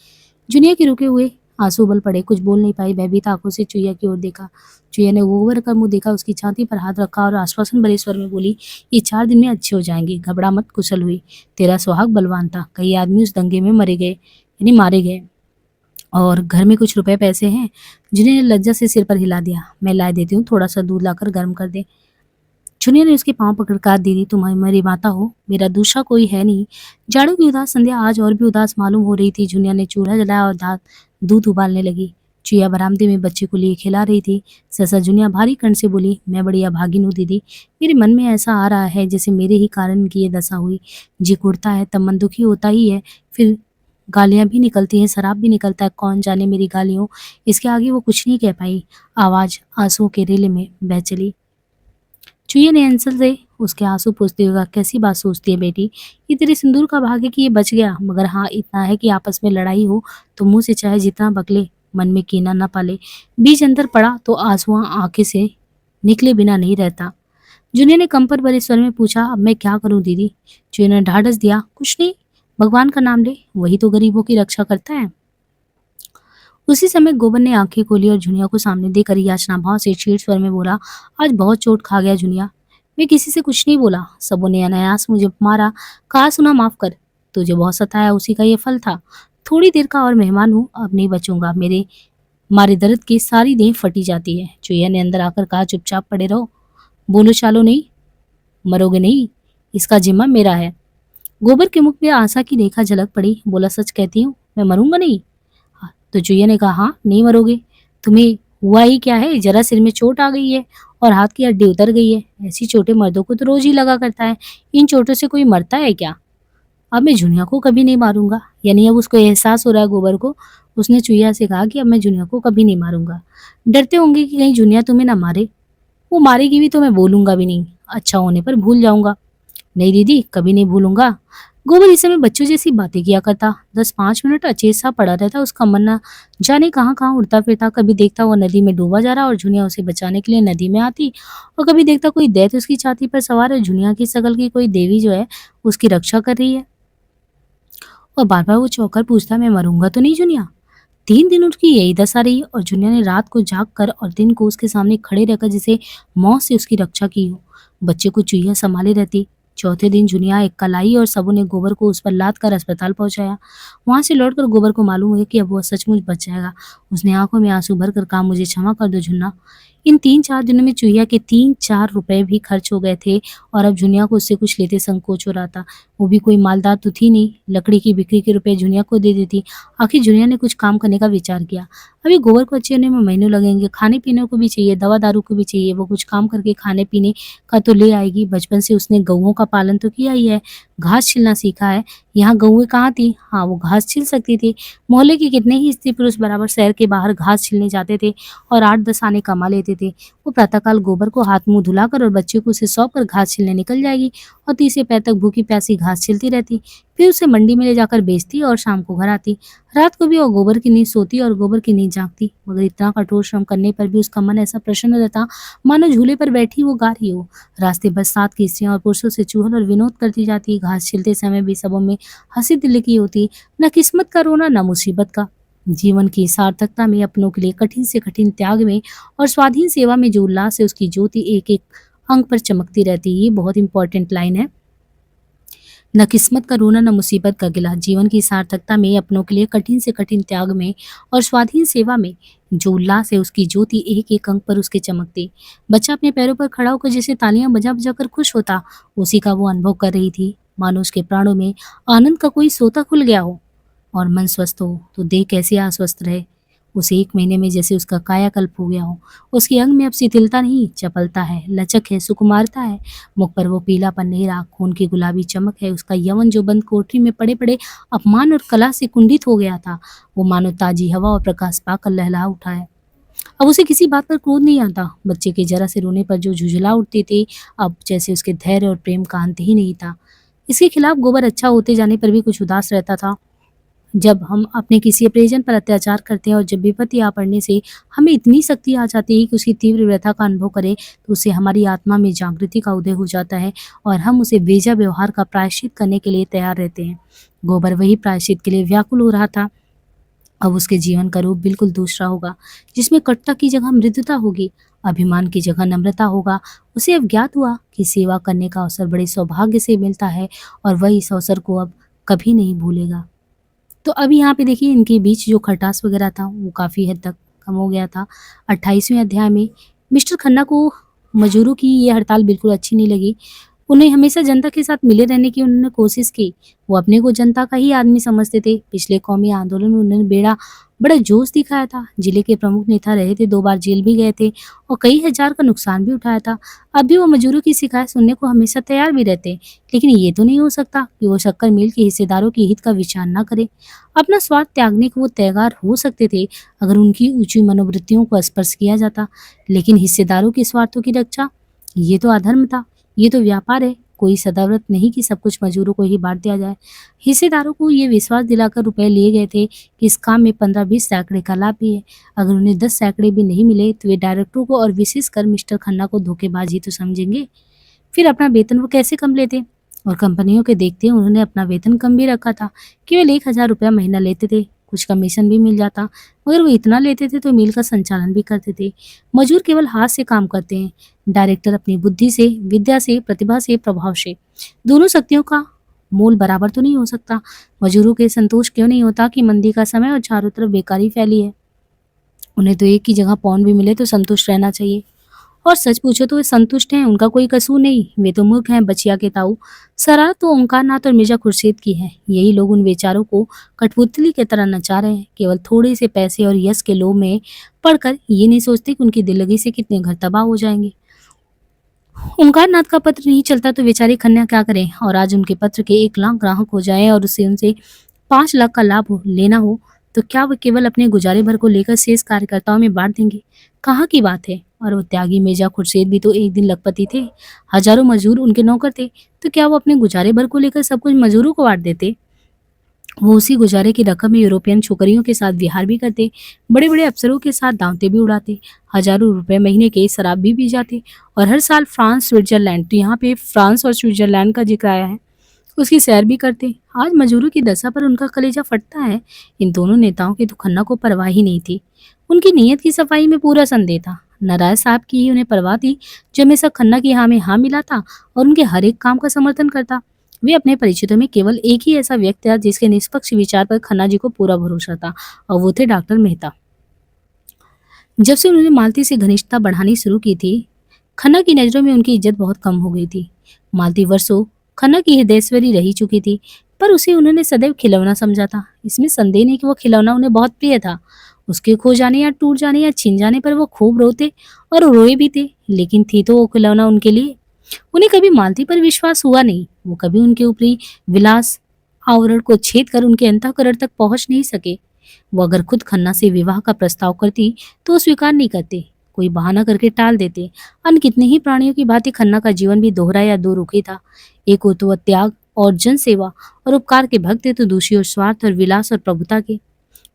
जुनिया के रुके हुए आंसू उबल पड़े, कुछ बोल नहीं पाई, भयभीत आंखों से चुईया की ओर देखा। चुईया ने गोबर का मुंह देखा, उसकी छाती पर हाथ रखा और आश्वासन भरे स्वर में बोली, ये 4 दिन में अच्छे हो जाएंगे, घबरा मत। कुशल हुई। तेरा सुहाग बलवान था, कई आदमी उस दंगे में मरे गए, यानी मारे गए। और घर में कुछ रुपए पैसे हैं? जुनिया ने लज्जा से सिर पर हिला दिया। मैं ला देती हूँ, थोड़ा सा दूध लाकर गर्म कर दे। जुनिया ने उसके पांव पकड़ कर, दीदी तुम हमारी माता हो, मेरा दूसरा कोई है नहीं। जाड़ों की उदास संध्या आज और भी उदास मालूम हो रही थी। जुनिया ने चूल्हा जलाया और दूध उबालने लगी। चुईया बरामदे में बच्चे को लिए खिला रही थी। सहसा जुनिया भारी कंठ से बोली, मैं बड़ी अभागिन हूँ दीदी। मेरे मन में ऐसा आ रहा है जैसे मेरे ही कारण की ये दशा हुई। जी कुड़ता है, तब मन दुखी होता ही है, फिर गालियां भी निकलती हैं, शराब भी निकलता है। कौन जाने मेरी गालियों। इसके आगे वो कुछ नहीं कह पाई। आवाज आंसुओं के रेले में बह चली। चुईया ने अंसल से उसके आंसू पोंछते हुए कहा, कैसी बात सोचती है बेटी, ये तेरे सिंदूर का भाग्य कि ये बच गया। मगर हाँ इतना है कि आपस में लड़ाई हो तो मुंह से चाहे जितना बकले, मन में कीना न पाले। बीज अंदर पड़ा तो आंसुआ आंखें से निकले बिना नहीं रहता। जुनिया ने कंपर भरे स्वर में पूछा, अब मैं क्या करूं दीदी। चुईया ने ढाढ़स दिया, कुछ नहीं, भगवान का नाम ले, वही तो गरीबों की रक्षा करता है। उसी समय गोबर ने आंखें खोली और जुनिया को सामने देखकर याचना भाव से छीड़ स्वर में बोला, आज बहुत चोट खा गया जुनिया। मैं किसी से कुछ नहीं बोला, सबों ने अनायास मुझे मारा, कहा सुना माफ कर। तुझे बहुत सताया, उसी का ये फल था। थोड़ी देर का और मेहमान हूँ, अब नहीं बचूंगा। मेरे मारे दर्द की सारी देह फटी जाती है। चुईया ने अंदर आकर कहा, चुपचाप पड़े रहो, बोलो चालो नहीं, मरोगे नहीं, इसका जिम्मा मेरा है। गोबर के मुख में आशा की रेखा झलक पड़ी। बोला, सच कहती हूँ, मैं मरूंगा नहीं। तो चुईया ने कहा, हाँ नहीं मरोगे। तुम्हें हुआ ही क्या है, जरा सिर में चोट आ गई है और हाथ की हड्डी उतर गई है। ऐसी चोटें मर्दों को तो रोज ही लगा करता है, इन चोटों से कोई मरता है क्या। अब मैं जुनिया को कभी नहीं मारूंगा। यानी अब उसको एहसास हो रहा है गोबर को। उसने चुईया से कहा कि अब मैं जुनिया को कभी नहीं मारूंगा। डरते होंगे कि कहीं जुनिया तुम्हें ना मारे। वो मारेगी भी तो मैं बोलूंगा भी नहीं, अच्छा होने पर भूल जाऊंगा। नहीं दीदी, कभी नहीं भूलूंगा। गोबर इस समय बच्चों जैसी बातें किया करता। 10-5 मिनट अचेत सा पड़ा रहता, उसका मन न जाने कहाँ कहाँ उड़ता फिरता। कभी देखता वो नदी में डूबा जा रहा और जुनिया उसे बचाने के लिए नदी में आती, और कभी देखता कोई दैत्य उसकी छाती पर सवार है, जुनिया की शकल की कोई देवी जो है उसकी रक्षा कर रही है। और बार बार वो चौंकर पूछता, मैं मरूंगा तो नहीं जुनिया। 3 दिन उसकी यही दशा रही और जुनिया ने रात को जाग कर और दिन को उसके सामने खड़े रहकर जैसे मौत से उसकी रक्षा की हो। बच्चे को चुईया संभाले रहती। चौथे दिन जुनिया एक कल आई और सबों ने गोबर को उस पर लाद कर अस्पताल पहुंचाया। वहां से लौटकर गोबर को मालूम हुआ कि अब वह सचमुच बच जाएगा। उसने आंखों में आंसू भर कर कहा, मुझे क्षमा कर दो जुन्ना। इन 3-4 दिनों में चुईया के 3-4 रुपए भी खर्च हो गए थे और अब जुनिया को उससे कुछ लेते संकोच हो रहा था। वो भी कोई मालदार तो थी नहीं, लकड़ी की बिक्री के रुपए जुनिया को दे देती। आखिर जुनिया ने कुछ काम करने का विचार किया। अभी गोबर को अच्छे होने में महीनों लगेंगे, खाने पीने को भी चाहिए, दवा दारू को भी चाहिए। वो कुछ काम करके खाने पीने का तो ले आएगी। बचपन से उसने गऊओं का पालन तो किया ही है, घास छिलना सीखा है। यहाँ गऊएं कहाँ थी, हाँ वो घास छिल सकती थी। मोहल्ले के कितने ही स्त्री पुरुष बराबर शहर के बाहर घास छिलने जाते थे और 8-10 आने कमा लेते थे। वो प्रातःकाल गोबर को हाथ मुंह धुलाकर और बच्चे को उसे सौंप कर घास छिलने निकल जाएगी और तीसरे पैर तक भूखी प्यासी घास छिलती रहती। फिर उसे मंडी में ले जाकर बेचती और शाम को घर आती। रात को भी वो गोबर की नींद सोती और गोबर की नींद जागती। मगर इतना कठोर श्रम करने पर भी उसका मन ऐसा प्रसन्न रहता मानो झूले पर बैठी वो गा रही हो। रास्ते बरसात की स्त्रियां और पुरुषों से चूहल और विनोद करती जाती। घास छिलते समय भी सबों में हंसी दिल की होती, न किस्मत का रोना न मुसीबत का। जीवन की सार्थकता में, अपनों के लिए कठिन से कठिन त्याग में और स्वाधीन सेवा में जो उल्लास है उसकी ज्योति एक एक अंग पर चमकती रहती है। ये बहुत इंपॉर्टेंट लाइन है। न किस्मत का रोना न मुसीबत का गिला। जीवन की सार्थकता में, अपनों के लिए कठिन से कठिन त्याग में और स्वाधीन सेवा में जो उल्लास है उसकी ज्योति एक एक अंग पर उसके चमकती। बच्चा अपने पैरों पर खड़ा होकर जैसे तालियां बजा बजा कर खुश होता, उसी का वो अनुभव कर रही थी। मानो उसके प्राणों में आनंद का कोई सोता खुल गया हो। और मन स्वस्थ हो तो देह कैसे अस्वस्थ रहे। उस 1 महीने में जैसे उसका कायाकल्प हो गया हो। उसके अंग में अब शिथिलता नहीं, चपलता है, लचक है, सुकुमारता है। मुख पर वो पीलापन नहीं रहा, खून की गुलाबी चमक है। उसका यौवन जो बंद कोठरी में पड़े पड़े अपमान और कला से कुंठित हो गया था, वो मानो ताजी हवा और प्रकाश पाकर लहला उठा है। अब उसे किसी बात पर क्रोध नहीं आता। बच्चे के जरा से रोने पर जो झुंझला उठती थी, अब जैसे उसके धैर्य और प्रेम का अंत ही नहीं था। इसके खिलाफ गोबर अच्छा होते जाने पर भी कुछ उदास रहता था। जब हम अपने किसी परिजन पर अत्याचार करते हैं और जब विपत्ति आ पड़ने से हमें इतनी शक्ति आ जाती है कि उसकी तीव्र व्यथा का अनुभव करें, तो उससे हमारी आत्मा में जागृति का उदय हो जाता है और हम उसे बेजा व्यवहार का प्रायश्चित करने के लिए तैयार रहते हैं। गोबर वही प्रायश्चित के लिए व्याकुल हो रहा था। अब उसके जीवन का रूप बिल्कुल दूसरा होगा, जिसमें कटुता की जगह मृदुता होगी, अभिमान की जगह नम्रता होगा। उसे अब ज्ञात हुआ कि सेवा करने का अवसर बड़े सौभाग्य से मिलता है और वह इस अवसर को अब कभी नहीं भूलेगा। तो अब यहाँ पे देखिए इनके बीच जो खटास वगैरह था वो काफ़ी हद तक कम हो गया था। 28वें अध्याय में मिस्टर खन्ना को मजदूरों की ये हड़ताल बिल्कुल अच्छी नहीं लगी। उन्हें हमेशा जनता के साथ मिले रहने की उन्होंने कोशिश की। वो अपने को जनता का ही आदमी समझते थे। पिछले कौमी आंदोलन में उन्होंने बड़ा जोश दिखाया था। जिले के प्रमुख नेता रहे थे, 2 बार जेल भी गए थे और कई हजार का नुकसान भी उठाया था। अब भी वो मजदूरों की शिकायत सुनने को हमेशा तैयार भी रहते। लेकिन ये तो नहीं हो सकता कि वो शक्कर मिल के हिस्सेदारों के हित का विचार ना करे। अपना स्वार्थ त्यागने को वो तैयार हो सकते थे अगर उनकी ऊंची मनोवृत्तियों को स्पर्श किया जाता। लेकिन हिस्सेदारों के स्वार्थों की रक्षा, ये तो अधर्म था। ये तो व्यापार है। कोई सदाव्रत नहीं कि सब कुछ मजदूरों को ही बांट दिया जाए। हिस्सेदारों को ये विश्वास दिलाकर रुपए लिए गए थे कि इस काम में 15-20 सैकड़े का लाभ भी है। अगर उन्हें 10 सैकड़े भी नहीं मिले तो वे डायरेक्टरों को और विशेषकर मिस्टर खन्ना को धोखेबाज ही तो समझेंगे। फिर अपना वेतन वो कैसे कम लेते? और कंपनियों के देखते उन्होंने अपना वेतन कम भी रखा था। केवल 1000 रुपया महीना लेते थे। कुछ कमीशन भी मिल जाता, मगर वो इतना लेते थे तो मिल का संचालन भी करते थे। मजदूर केवल हाथ से काम करते हैं, डायरेक्टर अपनी बुद्धि से, विद्या से, प्रतिभा से, प्रभाव से। दोनों शक्तियों का मोल बराबर तो नहीं हो सकता। मजदूरों के संतोष क्यों नहीं होता कि मंदी का समय और चारों तरफ बेकारी फैली है। उन्हें तो एक की जगह पौन भी मिले तो संतुष्ट रहना चाहिए। और सच पूछो तो वे संतुष्ट हैं, उनका कोई कसूर नहीं। वे तो मूर्ख हैं, बचिया के ताऊ। शरारत तो ओंकारनाथ और मिर्जा खुर्शीद की है। यही लोग उन बेचारों को कठपुतली की तरह नचा रहे हैं, केवल थोड़े से पैसे और यश के लोभ में पड़कर ये नहीं सोचते कि उनकी दिल्लगी से कितने घर तबाह हो जाएंगे। ओंकारनाथ का पत्र नहीं चलता तो बेचारे खन्ना क्या करें। और आज उनके पत्र के 1 लाख ग्राहक हो जाए और उससे उनसे 5 लाख का लाभ लेना हो तो क्या वो केवल अपने गुजारे भर को लेकर शेष कार्यकर्ताओं में बांट देंगे? कहाँ की बात है। और वो त्यागी मिर्जा खुर्शीद भी तो एक दिन लखपति थे। हजारों मजदूर उनके नौकर थे। तो क्या वो अपने गुजारे भर को लेकर सब कुछ मजदूरों को बांट देते? वो उसी गुजारे की रकम में यूरोपियन छोकरियों के साथ विहार भी करते, बड़े बड़े अफसरों के साथ दांवते भी उड़ाते, हजारों रुपए महीने के शराब भी पी जाते और हर साल फ्रांस स्विट्जरलैंड, तो यहाँ पे फ्रांस और स्विट्जरलैंड का जिक्र आया है, उसकी सैर भी करते। आज मजदूरों की दशा पर उनका कलेजा फटता है। इन दोनों नेताओं की तो खन्ना को परवाह ही नहीं थी। उनकी नीयत की सफाई में पूरा संदेह था। नारायण साहब की ही उन्हें परवाह थी, जो हमेशा खन्ना की हाँ में हाँ मिलाता और उनके हर एक काम का समर्थन करता। वे अपने परिचितों में केवल एक ही ऐसा व्यक्ति था जिसके निष्पक्ष विचार पर खन्ना जी को पूरा भरोसा था, और वो थे डॉक्टर मेहता। जब से उन्होंने मालती से घनिष्ठता बढ़ानी शुरू की थी, खन्ना की नज़रों में उनकी इज्जत बहुत कम हो गई थी। मालती वर्षों खन्ना की हृदयश्वरी रही चुकी थी, पर उसे उन्होंने सदैव खिलौना समझा था। इसमें संदेह नहीं कि वो खिलौना उन्हें बहुत प्रिय था। उसके खो जाने या टूट जाने या छिन जाने पर वो खूब रोते और रोए भी थे, लेकिन थी तो वो खिलौना उनके लिए। उन्हें कभी मालती पर विश्वास हुआ नहीं। वो कभी उनके ऊपरी विलास आवरण को छेद कर उनके अंतःकरण तक पहुंच नहीं सके। वो अगर खुद खन्ना से विवाह का प्रस्ताव करती तो वो स्वीकार नहीं करते, कोई बहाना करके टाल देते। अन्य कितने ही प्राणियों की भांति खन्ना का जीवन भी दोहरा या दो रुखी था। एक ओर तो वह त्याग और जन सेवा और उपकार के भक्त थे, तो दूसरी ओर स्वार्थ और विलास और प्रभुता के।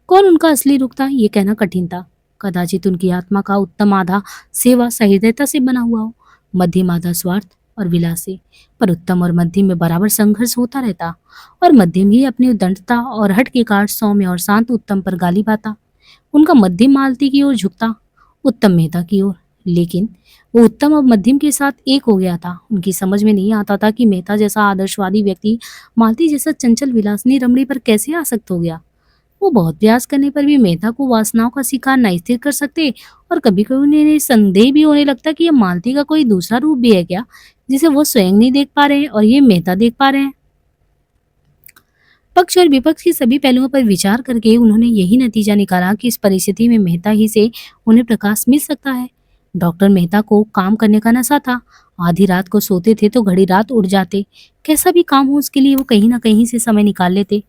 कौन उनका असली रुख था ये कहना कठिन था। कदाचित उनकी आत्मा का उत्तम आधा सेवा सहृदयता से बना हुआ हो, मध्यम आधा स्वार्थ और विलास से। पर उत्तम और मध्यम में बराबर संघर्ष होता रहता, और मध्यम ही अपनी उद्दंडता और हठ के कारण सौम्य और शांत उत्तम पर गाली पाता। उनका मध्यम मालती की ओर झुकता, उत्तम मेहता की ओर। लेकिन वो उत्तम और मध्यम के साथ एक हो गया था। उनकी समझ में नहीं आता था कि मेहता जैसा आदर्शवादी व्यक्ति मालती जैसा चंचल विलासनी रमणी पर कैसे आसक्त हो गया। वो बहुत प्रयास करने पर भी मेहता को वासनाओं का शिकार नहीं स्थिर कर सकते, और कभी कभी उन्हें संदेह भी होने लगता कि ये मालती का कोई दूसरा रूप भी है क्या, जिसे वो स्वयं नहीं देख पा रहे हैं और ये मेहता देख पा रहे हैं। पक्ष और विपक्ष के सभी पहलुओं पर विचार करके उन्होंने यही नतीजा निकाला कि इस परिस्थिति में मेहता ही से उन्हें प्रकाश मिल सकता है। डॉक्टर मेहता को काम करने का नशा था। आधी रात को सोते थे तो घड़ी रात उठ जाते। कैसा भी काम हो उसके लिए वो कहीं ना कहीं से समय निकाल लेते।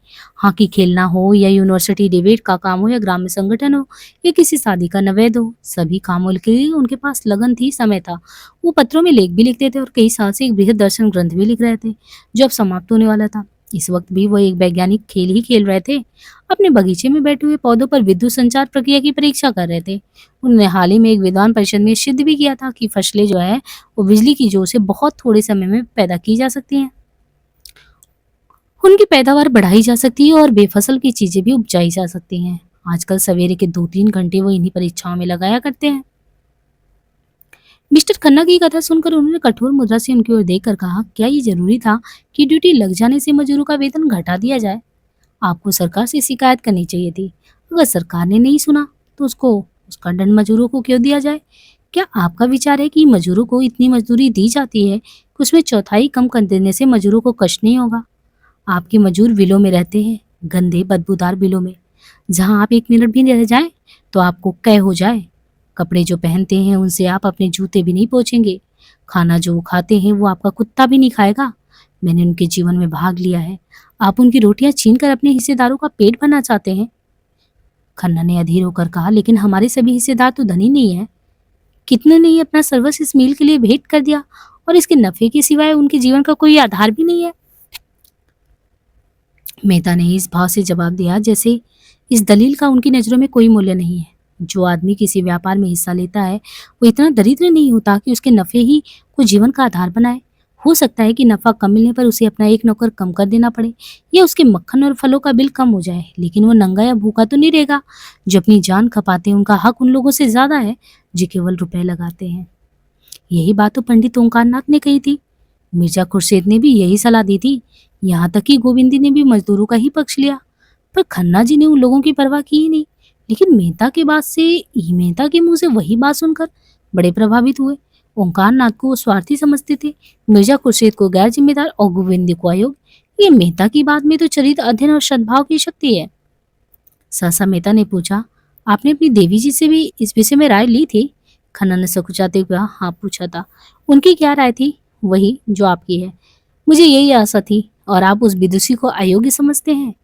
हॉकी खेलना हो या यूनिवर्सिटी डिबेट का काम हो या ग्राम्य संगठन हो या किसी शादी का नवेद हो, सभी कामों के लिए उनके पास लगन थी, समय था। वो पत्रों में लेख भी लिखते थे और कई साल से एक बृहद दर्शन ग्रंथ भी लिख रहे थे, जो अब समाप्त होने वाला था। इस वक्त भी वो एक वैज्ञानिक खेल ही खेल रहे थे। अपने बगीचे में बैठे हुए पौधों पर विद्युत संचार प्रक्रिया की परीक्षा कर रहे थे। उन्होंने हाल ही में एक विद्वान परिषद में सिद्ध भी किया था कि फसलें जो है वो बिजली की जोर से बहुत थोड़े समय में पैदा की जा सकती हैं। उनकी पैदावार बढ़ाई जा सकती है और बेफसल की चीजें भी उपजाई जा सकती हैं। आजकल सवेरे के 2-3 घंटे वो इन्हीं परीक्षाओं में लगाया करते हैं। मिस्टर खन्ना की कथा सुनकर उन्होंने कठोर मुद्रा से उनकी ओर देखकर कहा, क्या ये जरूरी था कि ड्यूटी लग जाने से मजदूरों का वेतन घटा दिया जाए? आपको सरकार से शिकायत करनी चाहिए थी। अगर सरकार ने नहीं सुना तो उसको उसका दंड मजदूरों को क्यों दिया जाए? क्या आपका विचार है कि मजदूरों को इतनी मजदूरी दी जाती है कि उसमें चौथाई कम कर देने से मजदूरों को कष्ट नहीं होगा? आपके मजदूर विलों में रहते हैं, गंदे बदबूदार बिलों में, जहां आप 1 मिनट भी रह जाएं तो आपको कै हो जाए। कपड़े जो पहनते हैं उनसे आप अपने जूते भी नहीं पोंछेंगे। खाना जो वो खाते हैं वो आपका कुत्ता भी नहीं खाएगा। मैंने उनके जीवन में भाग लिया है। आप उनकी रोटियां छीन कर अपने हिस्सेदारों का पेट भरना चाहते हैं। खन्ना ने अधीर होकर कहा, लेकिन हमारे सभी हिस्सेदार तो धनी नहीं है। कितने ने ही अपना सर्वस्व इस मील के लिए भेंट कर दिया और इसके नफे के सिवाय उनके जीवन का कोई आधार भी नहीं है। मेहता ने इस भाव से जवाब दिया जैसे इस दलील का उनकी नजरों में कोई मूल्य नहीं है। जो आदमी किसी व्यापार में हिस्सा लेता है वो इतना दरिद्र नहीं होता कि उसके नफे ही को जीवन का आधार बनाए। हो सकता है कि नफा कम मिलने पर उसे अपना एक नौकर कम कर देना पड़े या उसके मक्खन और फलों का बिल कम हो जाए, लेकिन वो नंगा या भूखा तो नहीं रहेगा। जो अपनी जान खपाते हैं उनका हक उन लोगों से ज्यादा है जो केवल रुपए लगाते हैं। यही बात तो पंडित ओंकारनाथ ने कही थी। मिर्जा खुर्शीद ने भी यही सलाह दी थी। यहाँ तक कि गोविंदी ने भी मजदूरों का ही पक्ष लिया। पर खन्ना जी ने उन लोगों की परवाह की ही नहीं। लेकिन मेहता के मुंह से वही बात सुनकर बड़े प्रभावित हुए। ओंकारनाथ को वो स्वार्थी समझते थे, मिर्जा खुर्शीद को गैर जिम्मेदार और गोविंद को अयोग्य। ये मेहता की बात में तो चरित्र अध्ययन और सद्भाव की शक्ति है। सहसा मेहता ने पूछा, आपने अपनी देवी जी से भी इस विषय में राय ली थी? खन्ना ने सकुचाते हुए कहा, हाँ पूछा था। उनकी क्या राय थी? वही जो आपकी है। मुझे यही आशा थी। और आप उस विदुषी को अयोग्य समझते हैं?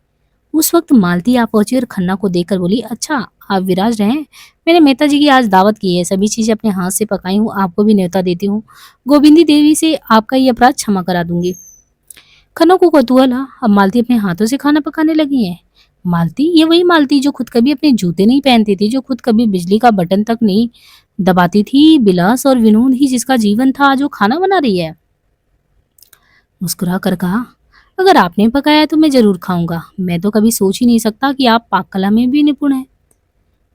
उस वक्त मालती आ पहुंची और खन्ना को देखकर बोली, अच्छा आप विराज रहे हैं। मैंने मेहता जी की आज दावत की है, सभी चीजें अपने हाथ से पकाई हूँ, आपको भी न्योता देती हूँ। गोविंदी देवी से आपका ये अपराध क्षमा करा दूंगी। खन्ना को कौतूहल हुआ, अब मालती अपने हाथों से खाना पकाने लगी है। मालती, ये वही मालती जो खुद कभी अपने जूते नहीं पहनती थी, जो खुद कभी बिजली का बटन तक नहीं दबाती थी, बिलास और विनोद ही जिसका जीवन था, जो खाना बना रही है। मुस्कुरा कर कहा, अगर आपने पकाया है तो मैं जरूर खाऊंगा। मैं तो कभी सोच ही नहीं सकता कि आप पाक कला में भी निपुण हैं।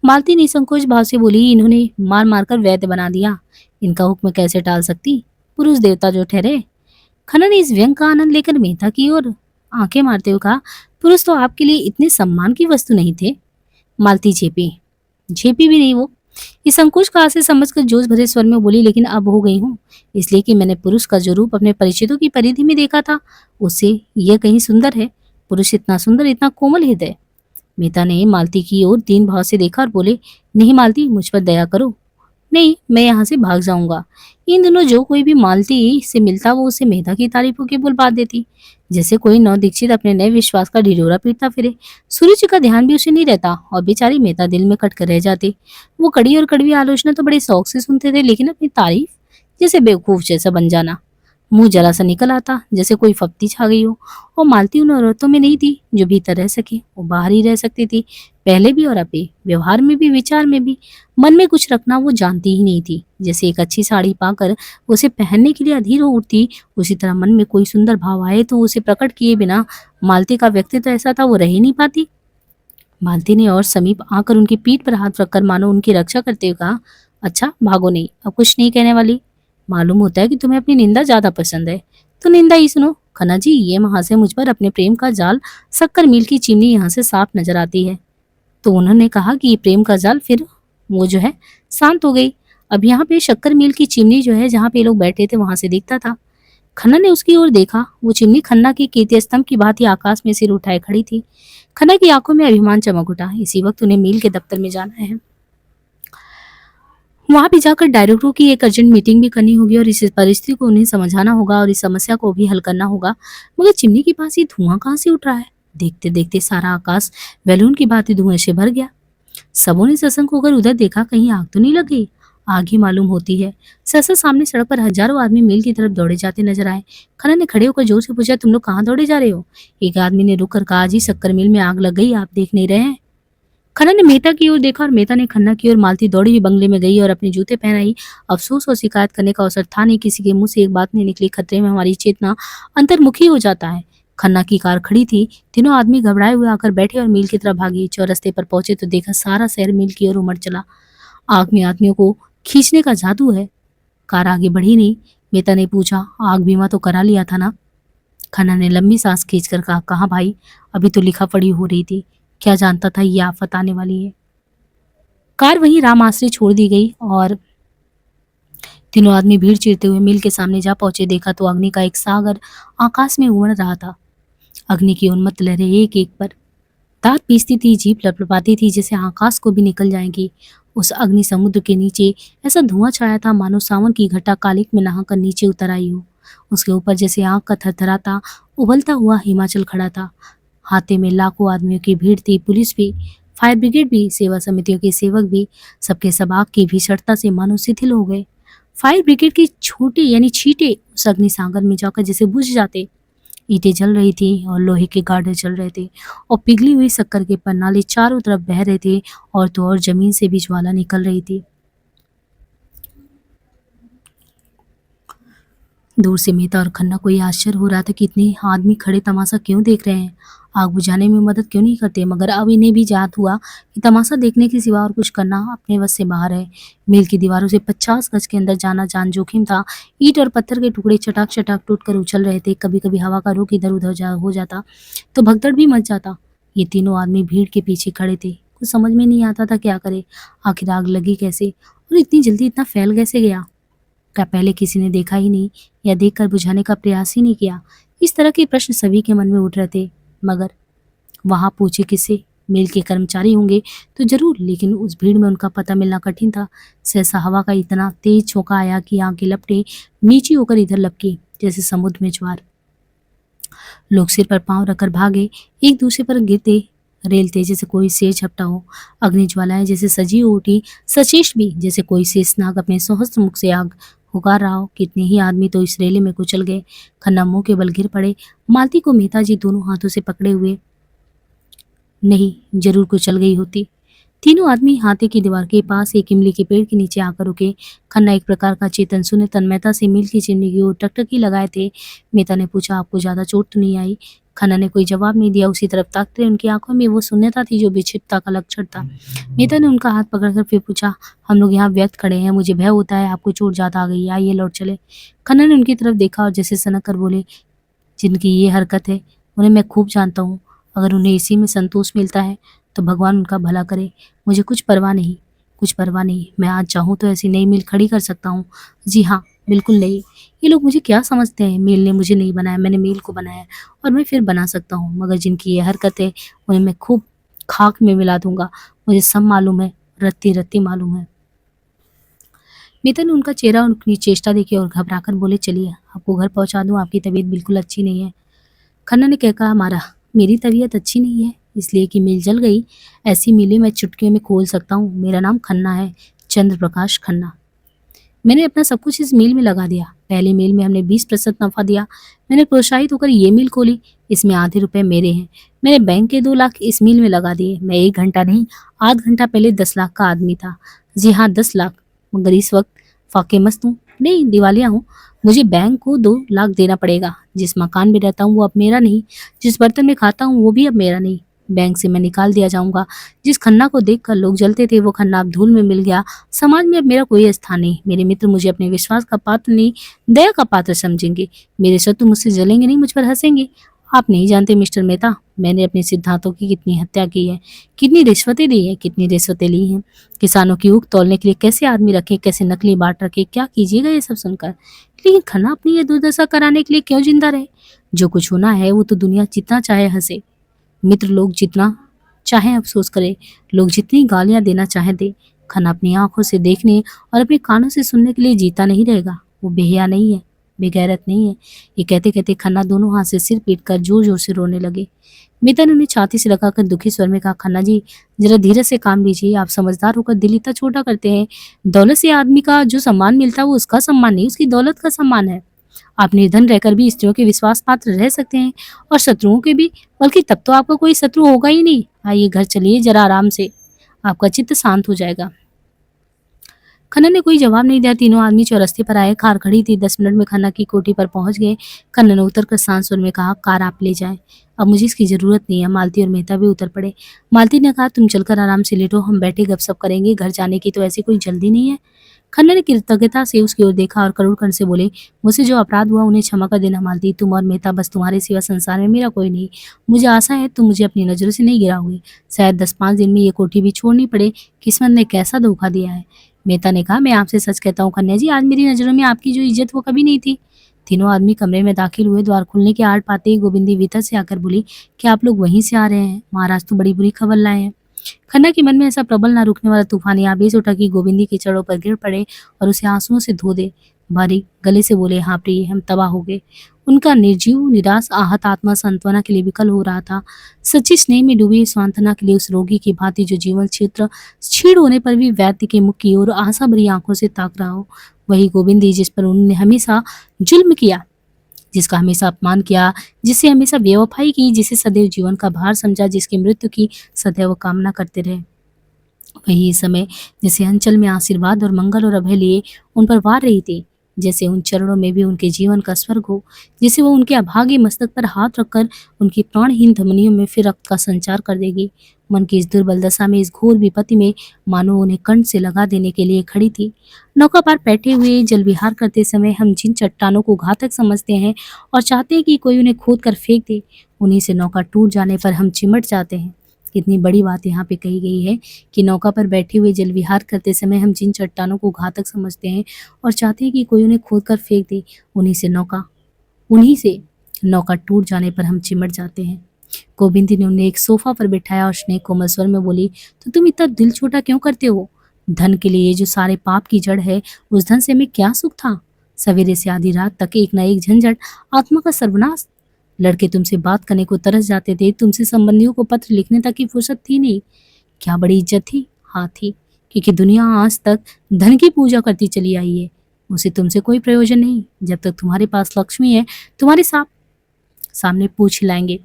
मालती निसंकोच भाव से बोली, इन्होंने मार मार कर वैद्य बना दिया, इनका हुक्म कैसे टाल सकती, पुरुष देवता जो ठहरे। खन्ना ने इस व्यंग का आनंद लेकर मेहता की ओर आंखें मारते हुए कहा, पुरुष तो आपके लिए इतने सम्मान की वस्तु नहीं थे। मालती झेपी झेपी भी नहीं वो। इस संकोच का आशय समझकर जोश भरे स्वर में बोली, लेकिन अब हो गई हूँ, इसलिए कि मैंने पुरुष का जो रूप अपने परिचितों की परिधि में देखा था उससे यह कहीं सुंदर है। पुरुष इतना सुंदर, इतना कोमल हृदय। मेहता ने मालती की ओर दीन भाव से देखा और बोले, नहीं मालती, मुझ पर दया करो। नहीं, मैं यहाँ से भाग जाऊंगा। इन दिनों जो कोई भी मालती से मिलता वो उसे मेहता की तारीफों के बोल बात देती, जैसे कोई नव दीक्षित अपने नए विश्वास का ढिढोरा पीटता फिरे। सूर्य जी का ध्यान भी उसे नहीं रहता और बेचारी मेहता दिल में कट कर रह जाती। वो कड़ी और कड़वी आलोचना तो बड़े शौक से सुनते थे, लेकिन अपनी तारीफ जैसे बेवकूफ जैसा बन जाना। मुंह जरा सा निकल आता जैसे कोई फप्ती छा गई हो। और मालती उन औरतों में नहीं थी जो भीतर रह सके, वो बाहर ही रह सकती थी, पहले भी और अब भी, व्यवहार में भी, विचार में भी। मन में कुछ रखना वो जानती ही नहीं थी। जैसे एक अच्छी साड़ी पाकर उसे पहनने के लिए अधीर हो उठती, उसी तरह मन में कोई सुंदर भाव आए तो उसे प्रकट किए बिना मालती का व्यक्तित्व ऐसा था, वो रह ही नहीं पाती। मालती ने और समीप आकर उनकी पीठ पर हाथ रखकर मानो उनकी रक्षा करते हुए कहा, अच्छा भागो नहीं, अब कुछ नहीं कहने वाली। मालूम होता है कि तुम्हें अपनी निंदा ज्यादा पसंद है, तो निंदा ही सुनो। खन्ना जी, ये महाशय मुझ पर अपने प्रेम का जाल शक्कर मील की चिमनी यहाँ से साफ नजर आती है। तो उन्होंने कहा कि ये प्रेम का जाल फिर वो जो है शांत हो गई। अब यहाँ पे शक्कर मील की चिमनी जो है जहाँ पे लोग बैठे थे वहां से दिखता था। खन्ना ने उसकी ओर देखा। वो चिमनी खन्ना के कीर्ति स्तंभ की भांति आकाश में सिर उठाए खड़ी थी। खन्ना की आंखों में अभिमान चमक उठा। इसी वक्त उन्हें मील के दफ्तर में जाना है। वहां भी जाकर डायरेक्टरों की एक अर्जेंट मीटिंग भी करनी होगी और इस परिस्थिति को उन्हें समझाना होगा और इस समस्या को भी हल करना होगा। मगर चिमनी के पास ये धुआं कहाँ से उठ रहा है? देखते देखते सारा आकाश बैलून की भांति धुएं से भर गया। सबों ने सशंक होकर उधर देखा, कहीं आग तो नहीं लग गई। आग ही मालूम होती है। सहसा सामने सड़क पर हजारों आदमी मील की तरफ दौड़े जाते नजर आए। खन्ना ने खड़े होकर जोर से पूछा, तुम लोग कहाँ दौड़े जा रहे हो? एक आदमी ने रुक कर कहा, जी शक्कर मिल में आग लग गई, आप देख नहीं रहे हैं? खन्ना ने मेहता की ओर देखा और मेहता ने खन्ना की ओर। मालती दौड़ी हुई बंगले में गई और अपने जूते पहनाई। अफसोस और शिकायत करने का अवसर था नहीं, किसी के मुंह से एक बात नहीं निकली। खतरे में हमारी चेतना अंतर्मुखी हो जाता है। खन्ना की कार खड़ी थी। तीनों आदमी घबराए हुए आकर बैठे और मील की तरफ भागे। चौरस्ते पर पहुंचे तो देखा सारा शहर मील की ओर उमड़ चला। आग में आदमियों को खींचने का जादू है। कार आगे बढ़ी नहीं। मेहता ने पूछा, आग बीमा तो करा लिया था ना? खन्ना ने लंबी सांस खींचकर कहा, कहाँ भाई, अभी तो लिखा पढ़ी हो रही थी। क्या जानता था ये आफत आने वाली है। कार वहीं राम आश्रय छोड़ दी गई और तीनों आदमी भीड़ चीरते हुए मिल के सामने जा पहुंचे। देखा तो अग्नि का एक सागर आकाश में उमड़ रहा था। अग्नि की उन्मत्त लहरें एक एक पर दांत पीसती थी, जीभ लपलपाती थी, जैसे आकाश को भी निकल जाएंगी। उस अग्नि समुद्र के नीचे ऐसा धुआं छाया था मानो सावन की घटा कालिक में नहाकर नीचे उतर आई हो। उसके ऊपर जैसे आग का थरथराता उबलता हुआ हिमाचल खड़ा था। हाथे में लाखों आदमियों की भीड़ थी, पुलिस भी, फायर ब्रिगेड भी, सेवा समितियों के सेवक भी, सबके सब आग की भीषणता से मानो शिथिल हो गए। फायर ब्रिगेड की छोटे यानी छींटे उस अग्नि सागर में जाकर जैसे बुझ जाते। ईंटें जल रही थी और लोहे के गार्डर चल रहे थे और पिघली हुई शक्कर के पन्नाले चारों तरफ बह रहे थे और तो और जमीन से भी ज्वाला निकल रही थी। दूर से मेहता और खन्ना को ये आश्चर्य हो रहा था कि इतने आदमी खड़े तमाशा क्यों देख रहे हैं, आग बुझाने में मदद क्यों नहीं करते। मगर अब इन्हें भी याद हुआ कि तमाशा देखने के सिवा और कुछ करना अपने बस से बाहर है। मिल की दीवारों से 50 गज के अंदर जाना जान जोखिम था। ईंट और पत्थर के टुकड़े चटाक चटाक टूट कर उछल रहे थे। कभी कभी हवा का रुख इधर उधर हो जाता तो भगदड़ भी मच जाता। ये तीनों आदमी भीड़ के पीछे खड़े थे। कुछ समझ में नहीं आता था क्या करे। आखिर आग लगी कैसे और इतनी जल्दी इतना फैल कैसे गया। क्या पहले किसी ने देखा ही नहीं या देखकर बुझाने का प्रयास ही नहीं किया। इस तरह के प्रश्न सभी के मन में उठ रहे थे। मगर वहां पूछे किसे, मिल के कर्मचारी होंगे तो जरूर, लेकिन उस भीड़ में उनका पता मिलना कठिन था। सहसा हवा का इतना तेज झोंका आया कि आग की लपटें नीची होकर इधर लपकी जैसे समुद्र में ज्वार। लोग सिर पर पांव रखकर भागे, एक दूसरे पर गिरते रेलते जैसे कोई शेर झपटा हो। अग्नि ज्वालाएं जैसे सजी हो उठी, सचेश भी जैसे कोई शेषनाग अपने सहस्त्र मुख से आग पुकार रहा हो। कितने ही आदमी तो इस रेले में कुचल गए। खन्ना मुंह के बल गिर पड़े। मालती को मेहता जी दोनों हाथों से पकड़े हुए, नहीं, जरूर कुचल गई होती। तीनों आदमी हाथे की दीवार के पास एक इमली के पेड़ के नीचे आकर रुके। खन्ना एक प्रकार का चेतन सुने तन्मयता से मील की चिमनी की ओर टकटकी लगाए थे। मेहता ने पूछा, आपको ज्यादा चोट तो नहीं आई? खन्ना ने कोई जवाब नहीं दिया। उसी तरफ ताकते उनकी आंखों में वो शून्यता थी जो विक्षिप्तता का लक्षण था। मेहता ने उनका हाथ पकड़कर फिर पूछा, हम लोग यहाँ व्यक्त खड़े हैं, मुझे भय होता है आपको चोट ज्यादा आ गई है, आइए लौट चले। खन्ना ने उनकी तरफ देखा और जैसे सनक कर बोले, जिनकी ये हरकत है उन्हें मैं खूब जानता हूँ। अगर उन्हें इसी में संतोष मिलता है तो भगवान उनका भला करे। मुझे कुछ परवाह नहीं, कुछ परवाह नहीं। मैं आज चाहूँ तो ऐसी नई मिल खड़ी कर सकता हूँ। जी हाँ, बिल्कुल नहीं। ये लोग मुझे क्या समझते हैं? मिल ने मुझे नहीं बनाया, मैंने मिल को बनाया और मैं फिर बना सकता हूँ। मगर जिनकी ये हरकत है उन्हें मैं खूब खाक में मिला दूंगा। मुझे सब मालूम है, रत्ती रत्ती मालूम है। मिता ने उनका चेहरा और उनकी चेष्टा देखी और घबराकर बोले, चलिए आपको घर पहुंचा दूं, आपकी तबीयत बिल्कुल अच्छी नहीं है। खन्ना ने क्या कहा, मारा, मेरी तबीयत अच्छी नहीं है इसलिए कि मिल जल गई? ऐसी मिलें मैं चुटकियों में खोल सकता हूँ। मेरा नाम खन्ना है, चंद्र प्रकाश खन्ना। मैंने अपना सब कुछ इस मिल में लगा दिया। पहली मिल में हमने 20% नफा दिया। मैंने प्रोत्साहित होकर ये मिल खोली, इसमें आधे रुपए मेरे हैं। मैंने बैंक के 2 लाख इस मिल में लगा दिए। मैं 1 घंटा नहीं, आध घंटा पहले 10 लाख का आदमी था। जी हाँ, 10 लाख। मगर इस वक्त फाके मस्त हूँ, नहीं दिवालिया हूँ। मुझे बैंक को 2 लाख देना पड़ेगा। जिस मकान में रहता हूँ वो अब मेरा नहीं, जिस बर्तन में खाता हूँ वो भी अब मेरा नहीं। बैंक से मैं निकाल दिया जाऊंगा। जिस खन्ना को देखकर लोग जलते थे वो खन्ना अब धूल में मिल गया। समाज में अब मेरा कोई स्थान नहीं। मेरे मित्र मुझे अपने विश्वास का पात्र नहीं, दया का पात्र समझेंगे। मेरे शत्रु मुझसे जलेंगे नहीं, मुझ पर हंसेंगे। आप नहीं जानते मिस्टर मेहता, मैंने अपने सिद्धांतों की कितनी हत्या की है, कितनी रिश्वतें दी है, कितनी रिश्वतें ली हैं। किसानों की ऊख तौलने के लिए कैसे आदमी रखे, कैसे नकली बाट रखे, क्या कीजिएगा ये सब सुनकर। लेकिन खन्ना अपनी ये दुर्दशा कराने के लिए क्यों जिंदा रहे? जो कुछ होना है वो तो दुनिया जितना चाहे हंसे, मित्र लोग जितना चाहे अफसोस करे, लोग जितनी गालियां देना चाहे दे। खन्ना अपनी आंखों से देखने और अपने कानों से सुनने के लिए जीता नहीं रहेगा। वो बेहया नहीं है, बेगैरत नहीं है। ये कहते कहते खन्ना दोनों हाथ से सिर पीट कर जोर जोर से रोने लगे। मिता ने उन्हें छाती से लगाकर दुखी स्वर में कहा, खन्ना जी जरा धीरे से काम लीजिए। आप समझदार होकर दिल इतना छोटा करते हैं। दौलत से आदमी का जो सम्मान मिलता है वो उसका सम्मान नहीं, उसकी दौलत का सम्मान है। आप निर्धन रहकर भी स्त्रियों के विश्वास पात्र रह सकते हैं और शत्रुओं के भी, बल्कि तब तो आपका कोई शत्रु होगा ही नहीं। आइए घर चलिए, जरा आराम से, आपका चित्त शांत हो जाएगा। खन्ना ने कोई जवाब नहीं दिया। तीनों आदमी चौरस्ते पर आए। कार खड़ी थी। 10 मिनट में खन्ना की कोठी पर पहुंच गए। खन्ना ने उतरकर शांत स्वर में कहा, कार आप ले जाएं, अब मुझे इसकी जरूरत नहीं है। मालती और मेहता भी उतर पड़े। मालती ने कहा, तुम चलकर आराम से लेटो, हम बैठे गपशप करेंगे, घर जाने की तो ऐसी कोई जल्दी नहीं है। खन्ना ने कृतज्ञता से उसकी ओर देखा और करुण कंठ से बोले, मुझसे जो अपराध हुआ उन्हें क्षमा कर देना मालती। तुम और मेहता, बस तुम्हारे सिवा संसार में मेरा कोई नहीं। मुझे आशा है तुम मुझे अपनी नजरों से नहीं गिराओगे। शायद 10-5 दिन में ये कोठी भी छोड़नी पड़े। किस्मत ने कैसा धोखा दिया है। मेहता ने कहा, मैं आपसे सच कहता हूँ कन्या जी, आज मेरी नजरों में आपकी जो इज्जत वो कभी नहीं थी। तीनों आदमी कमरे में दाखिल हुए। द्वार खुलने के आड़ पाते ही गोविंदी भीतर से आकर बोली, क्या आप लोग वहीं से आ रहे हैं? महाराज तो बड़ी बुरी खबर लाए हैं। खन्ना के मन में ऐसा प्रबल ना रुकने वाला तूफानी आवेश उठा कि गोविंदी के चरणों पर गिर पड़े और उसे आंसुओं से धो दे। भारी गले से बोले, हाँ प्रिय, हम तबाह हो गए। उनका निर्जीव निराश आहत आत्मा सांत्वना के लिए विकल हो रहा था। सच्ची स्नेह में डूबी सांत्वना के लिए उस रोगी की भांति जो जीवन क्षेत्र क्षीण होने पर भी वैद्य के मुख की ओर आशा भरी आंखों से ताक रहा हो। वही गोविंदी जिस पर उन्होंने हमेशा जुल्म किया, जिसका हमेशा अपमान किया, जिससे हमेशा बेवफाई की, जिसे सदैव जीवन का भार समझा, जिसकी मृत्यु की सदैव कामना करते रहे, वही इस समय जैसे अंचल में आशीर्वाद और मंगल और अभय लिए उन पर वार रही थी, जैसे उन चरणों में भी उनके जीवन का स्वर्ग हो, जैसे वो उनके अभागे मस्तक पर हाथ रखकर उनकी प्राणहीन धमनियों में फिर रक्त का संचार कर देगी। मन की इस दुर्बल दशा में, इस घोर विपत्ति में मानो उन्हें कंठ से लगा देने के लिए खड़ी थी। नौका पर बैठे हुए जल विहार करते समय हम जिन चट्टानों को घातक समझते हैं और चाहते हैं कि कोई उन्हें खोद कर फेंक दे, उन्हीं से नौका टूट जाने पर हम चिमट जाते हैं। कितनी बड़ी बात यहाँ पे कही गई है कि नौका पर बैठे हुए जल विहार करते समय हम जिन चट्टानों को घातक समझते हैं और चाहते हैं कि कोई उन्हें खोद कर फेंक दे, उन्हीं से नौका टूट जाने पर हम चिमट जाते हैं। गोविंदी ने उन्हें एक सोफा पर बिठाया और स्नेह कोमल स्वर में बोली, तो तुम इतना दिल छोटा क्यों करते हो? धन के लिए जो सारे पाप की जड़ है, उस धन से हमें क्या सुख था? सवेरे से आधी रात तक एक न एक झंझट, आत्मा का सर्वनाश। लड़के तुमसे बात करने को तरस जाते थे, तुमसे संबंधियों को पत्र लिखने तक की फुर्सत थी नहीं। क्या बड़ी इज्जत थी? हाँ थी, क्योंकि दुनिया आज तक धन की पूजा करती चली आई है। उसे तुमसे कोई प्रयोजन नहीं। जब तक तुम्हारे पास लक्ष्मी है, तुम्हारे सामने पूछ हिलाएंगे,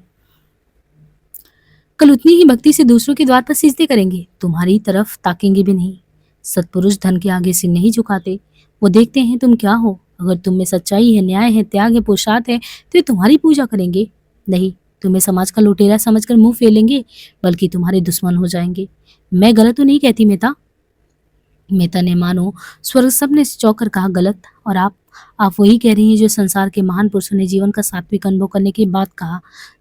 कल उतनी ही भक्ति से दूसरों के द्वार पर सिजदे करेंगे, तुम्हारी तरफ ताकेंगे भी नहीं। सत्पुरुष धन के आगे सिर नहीं झुकाते। वो देखते हैं तुम क्या हो। अगर तुम में सच्चाई है, न्याय है, त्याग है, पुरुषार्थ है, तो ये तुम्हारी पूजा करेंगे। नहीं, तुम्हें समाज का लुटेरा समझकर मुंह फेलेंगे, बल्कि तुम्हारे दुश्मन हो जाएंगे। मैं गलत तो नहीं कहती मेहता? मेहता ने मानो स्वर्ग सबने चौंक कर कहा, गलत? और आप वही कह रही हैं जो संसार के महान पुरुषों ने जीवन का सात्विक अनुभव करने के बाद कहा।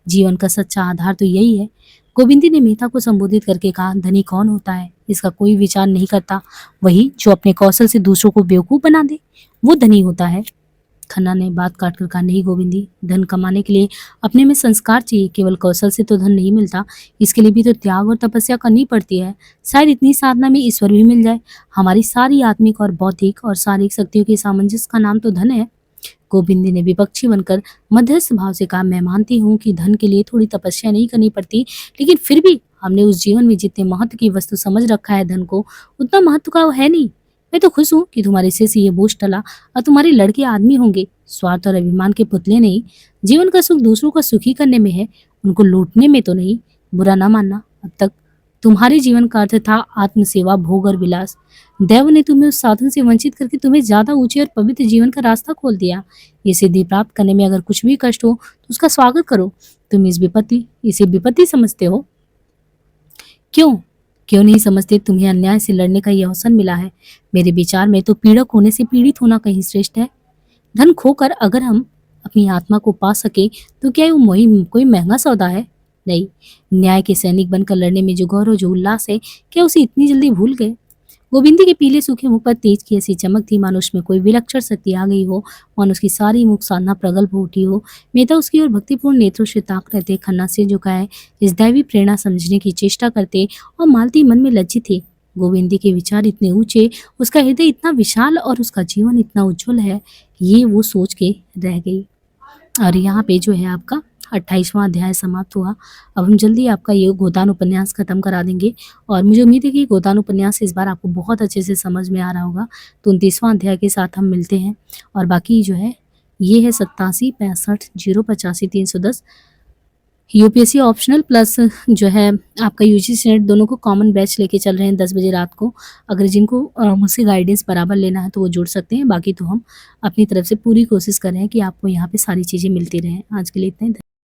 जीवन का सच्चा आधार तो यही है। गोविंदी ने मेहता को संबोधित करके कहा, धनी कौन होता है इसका कोई विचार नहीं करता, वही जो अपने कौशल से दूसरों को बेवकूफ बना दे, वो धनी होता है। खन्ना ने बात काट कर कहा, नहीं गोविंदी, धन कमाने के लिए अपने में संस्कार चाहिए, केवल कौशल से तो धन नहीं मिलता, इसके लिए भी तो त्याग और तपस्या करनी पड़ती है। शायद इतनी साधना में ईश्वर भी मिल जाए। हमारी सारी आत्मिक और बौद्धिक और शारीरिक शक्तियों के सामंजस्य का नाम तो धन है। गोविंदी ने विपक्षी बनकर मध्यस्थ भाव से कहा, मैं मानती हूँ कि धन के लिए थोड़ी तपस्या नहीं करनी पड़ती, लेकिन फिर भी हमने उस जीवन में जितने महत्व की वस्तु समझ रखा है धन को, उतना महत्व का वो है नहीं। मैं तो खुश हूँ कि तुम्हारे सिर से ये बोझ टला और तुम्हारे लड़के आदमी होंगे, स्वार्थ और अभिमान के पुतले नहीं। जीवन का सुख दूसरों का सुखी करने में है, उनको लूटने में तो नहीं। बुरा ना मानना, अब तक तुम्हारे जीवन का अर्थ था आत्मसेवा, भोग और विलास। दैव ने तुम्हें उस साधन से वंचित करके तुम्हें ज्यादा ऊंचे और पवित्र जीवन का रास्ता खोल दिया। ये सिद्धि प्राप्त करने में अगर कुछ भी कष्ट हो तो उसका स्वागत करो। तुम इसे विपत्ति समझते हो। क्यों क्यों नहीं समझते? तुम्हें अन्याय से लड़ने का यह अवसर मिला है। मेरे विचार में तो पीड़क होने से पीड़ित होना कहीं श्रेष्ठ है। धन खोकर अगर हम अपनी आत्मा को पा सके तो क्या वो कोई महंगा सौदा है? नहीं, न्याय के सैनिक बनकर लड़ने में जो गौरव, जो उल्लास है, क्या उसे इतनी जल्दी भूल गए? गोविंदी के पीले सूखे मुख पर तेज की ऐसी चमक थी, मानो उसमें कोई विलक्षण शक्ति आ गई हो, मानो उसकी सारी मुख साधना प्रगल्भ हो उठी हो। मेहता उसकी ओर भक्तिपूर्ण नेत्रों से ताक रहे थे। खन्ना से झुकाए इस दैवी प्रेरणा समझने की चेष्टा करते और मालती मन में लज्जित थी। गोविंदी के विचार इतने ऊंचे, उसका हृदय इतना विशाल और उसका जीवन इतना उज्जवल है, ये वो सोच के रह गई। और यहाँ पे जो है आपका 28वां अध्याय समाप्त हुआ। अब हम जल्दी आपका ये गोदान उपन्यास खत्म करा देंगे और मुझे उम्मीद है कि गोदान उपन्यास इस बार आपको बहुत अच्छे से समझ में आ रहा होगा। तो 29वां अध्याय के साथ हम मिलते हैं और बाकी जो है ये है 87 65 085 310 यूपीएससी ऑप्शनल प्लस जो है आपका यूजीसी नेट दोनों को कॉमन बैच लेके चल रहे हैं 10 बजे रात को। अगर जिनको मुझसे गाइडेंस बराबर लेना है तो वो जुड़ सकते हैं, बाकी तो हम अपनी तरफ से पूरी कोशिश कर रहे हैं कि आपको यहाँ पे सारी चीज़ें मिलती रहें। आज के लिए इतना ही।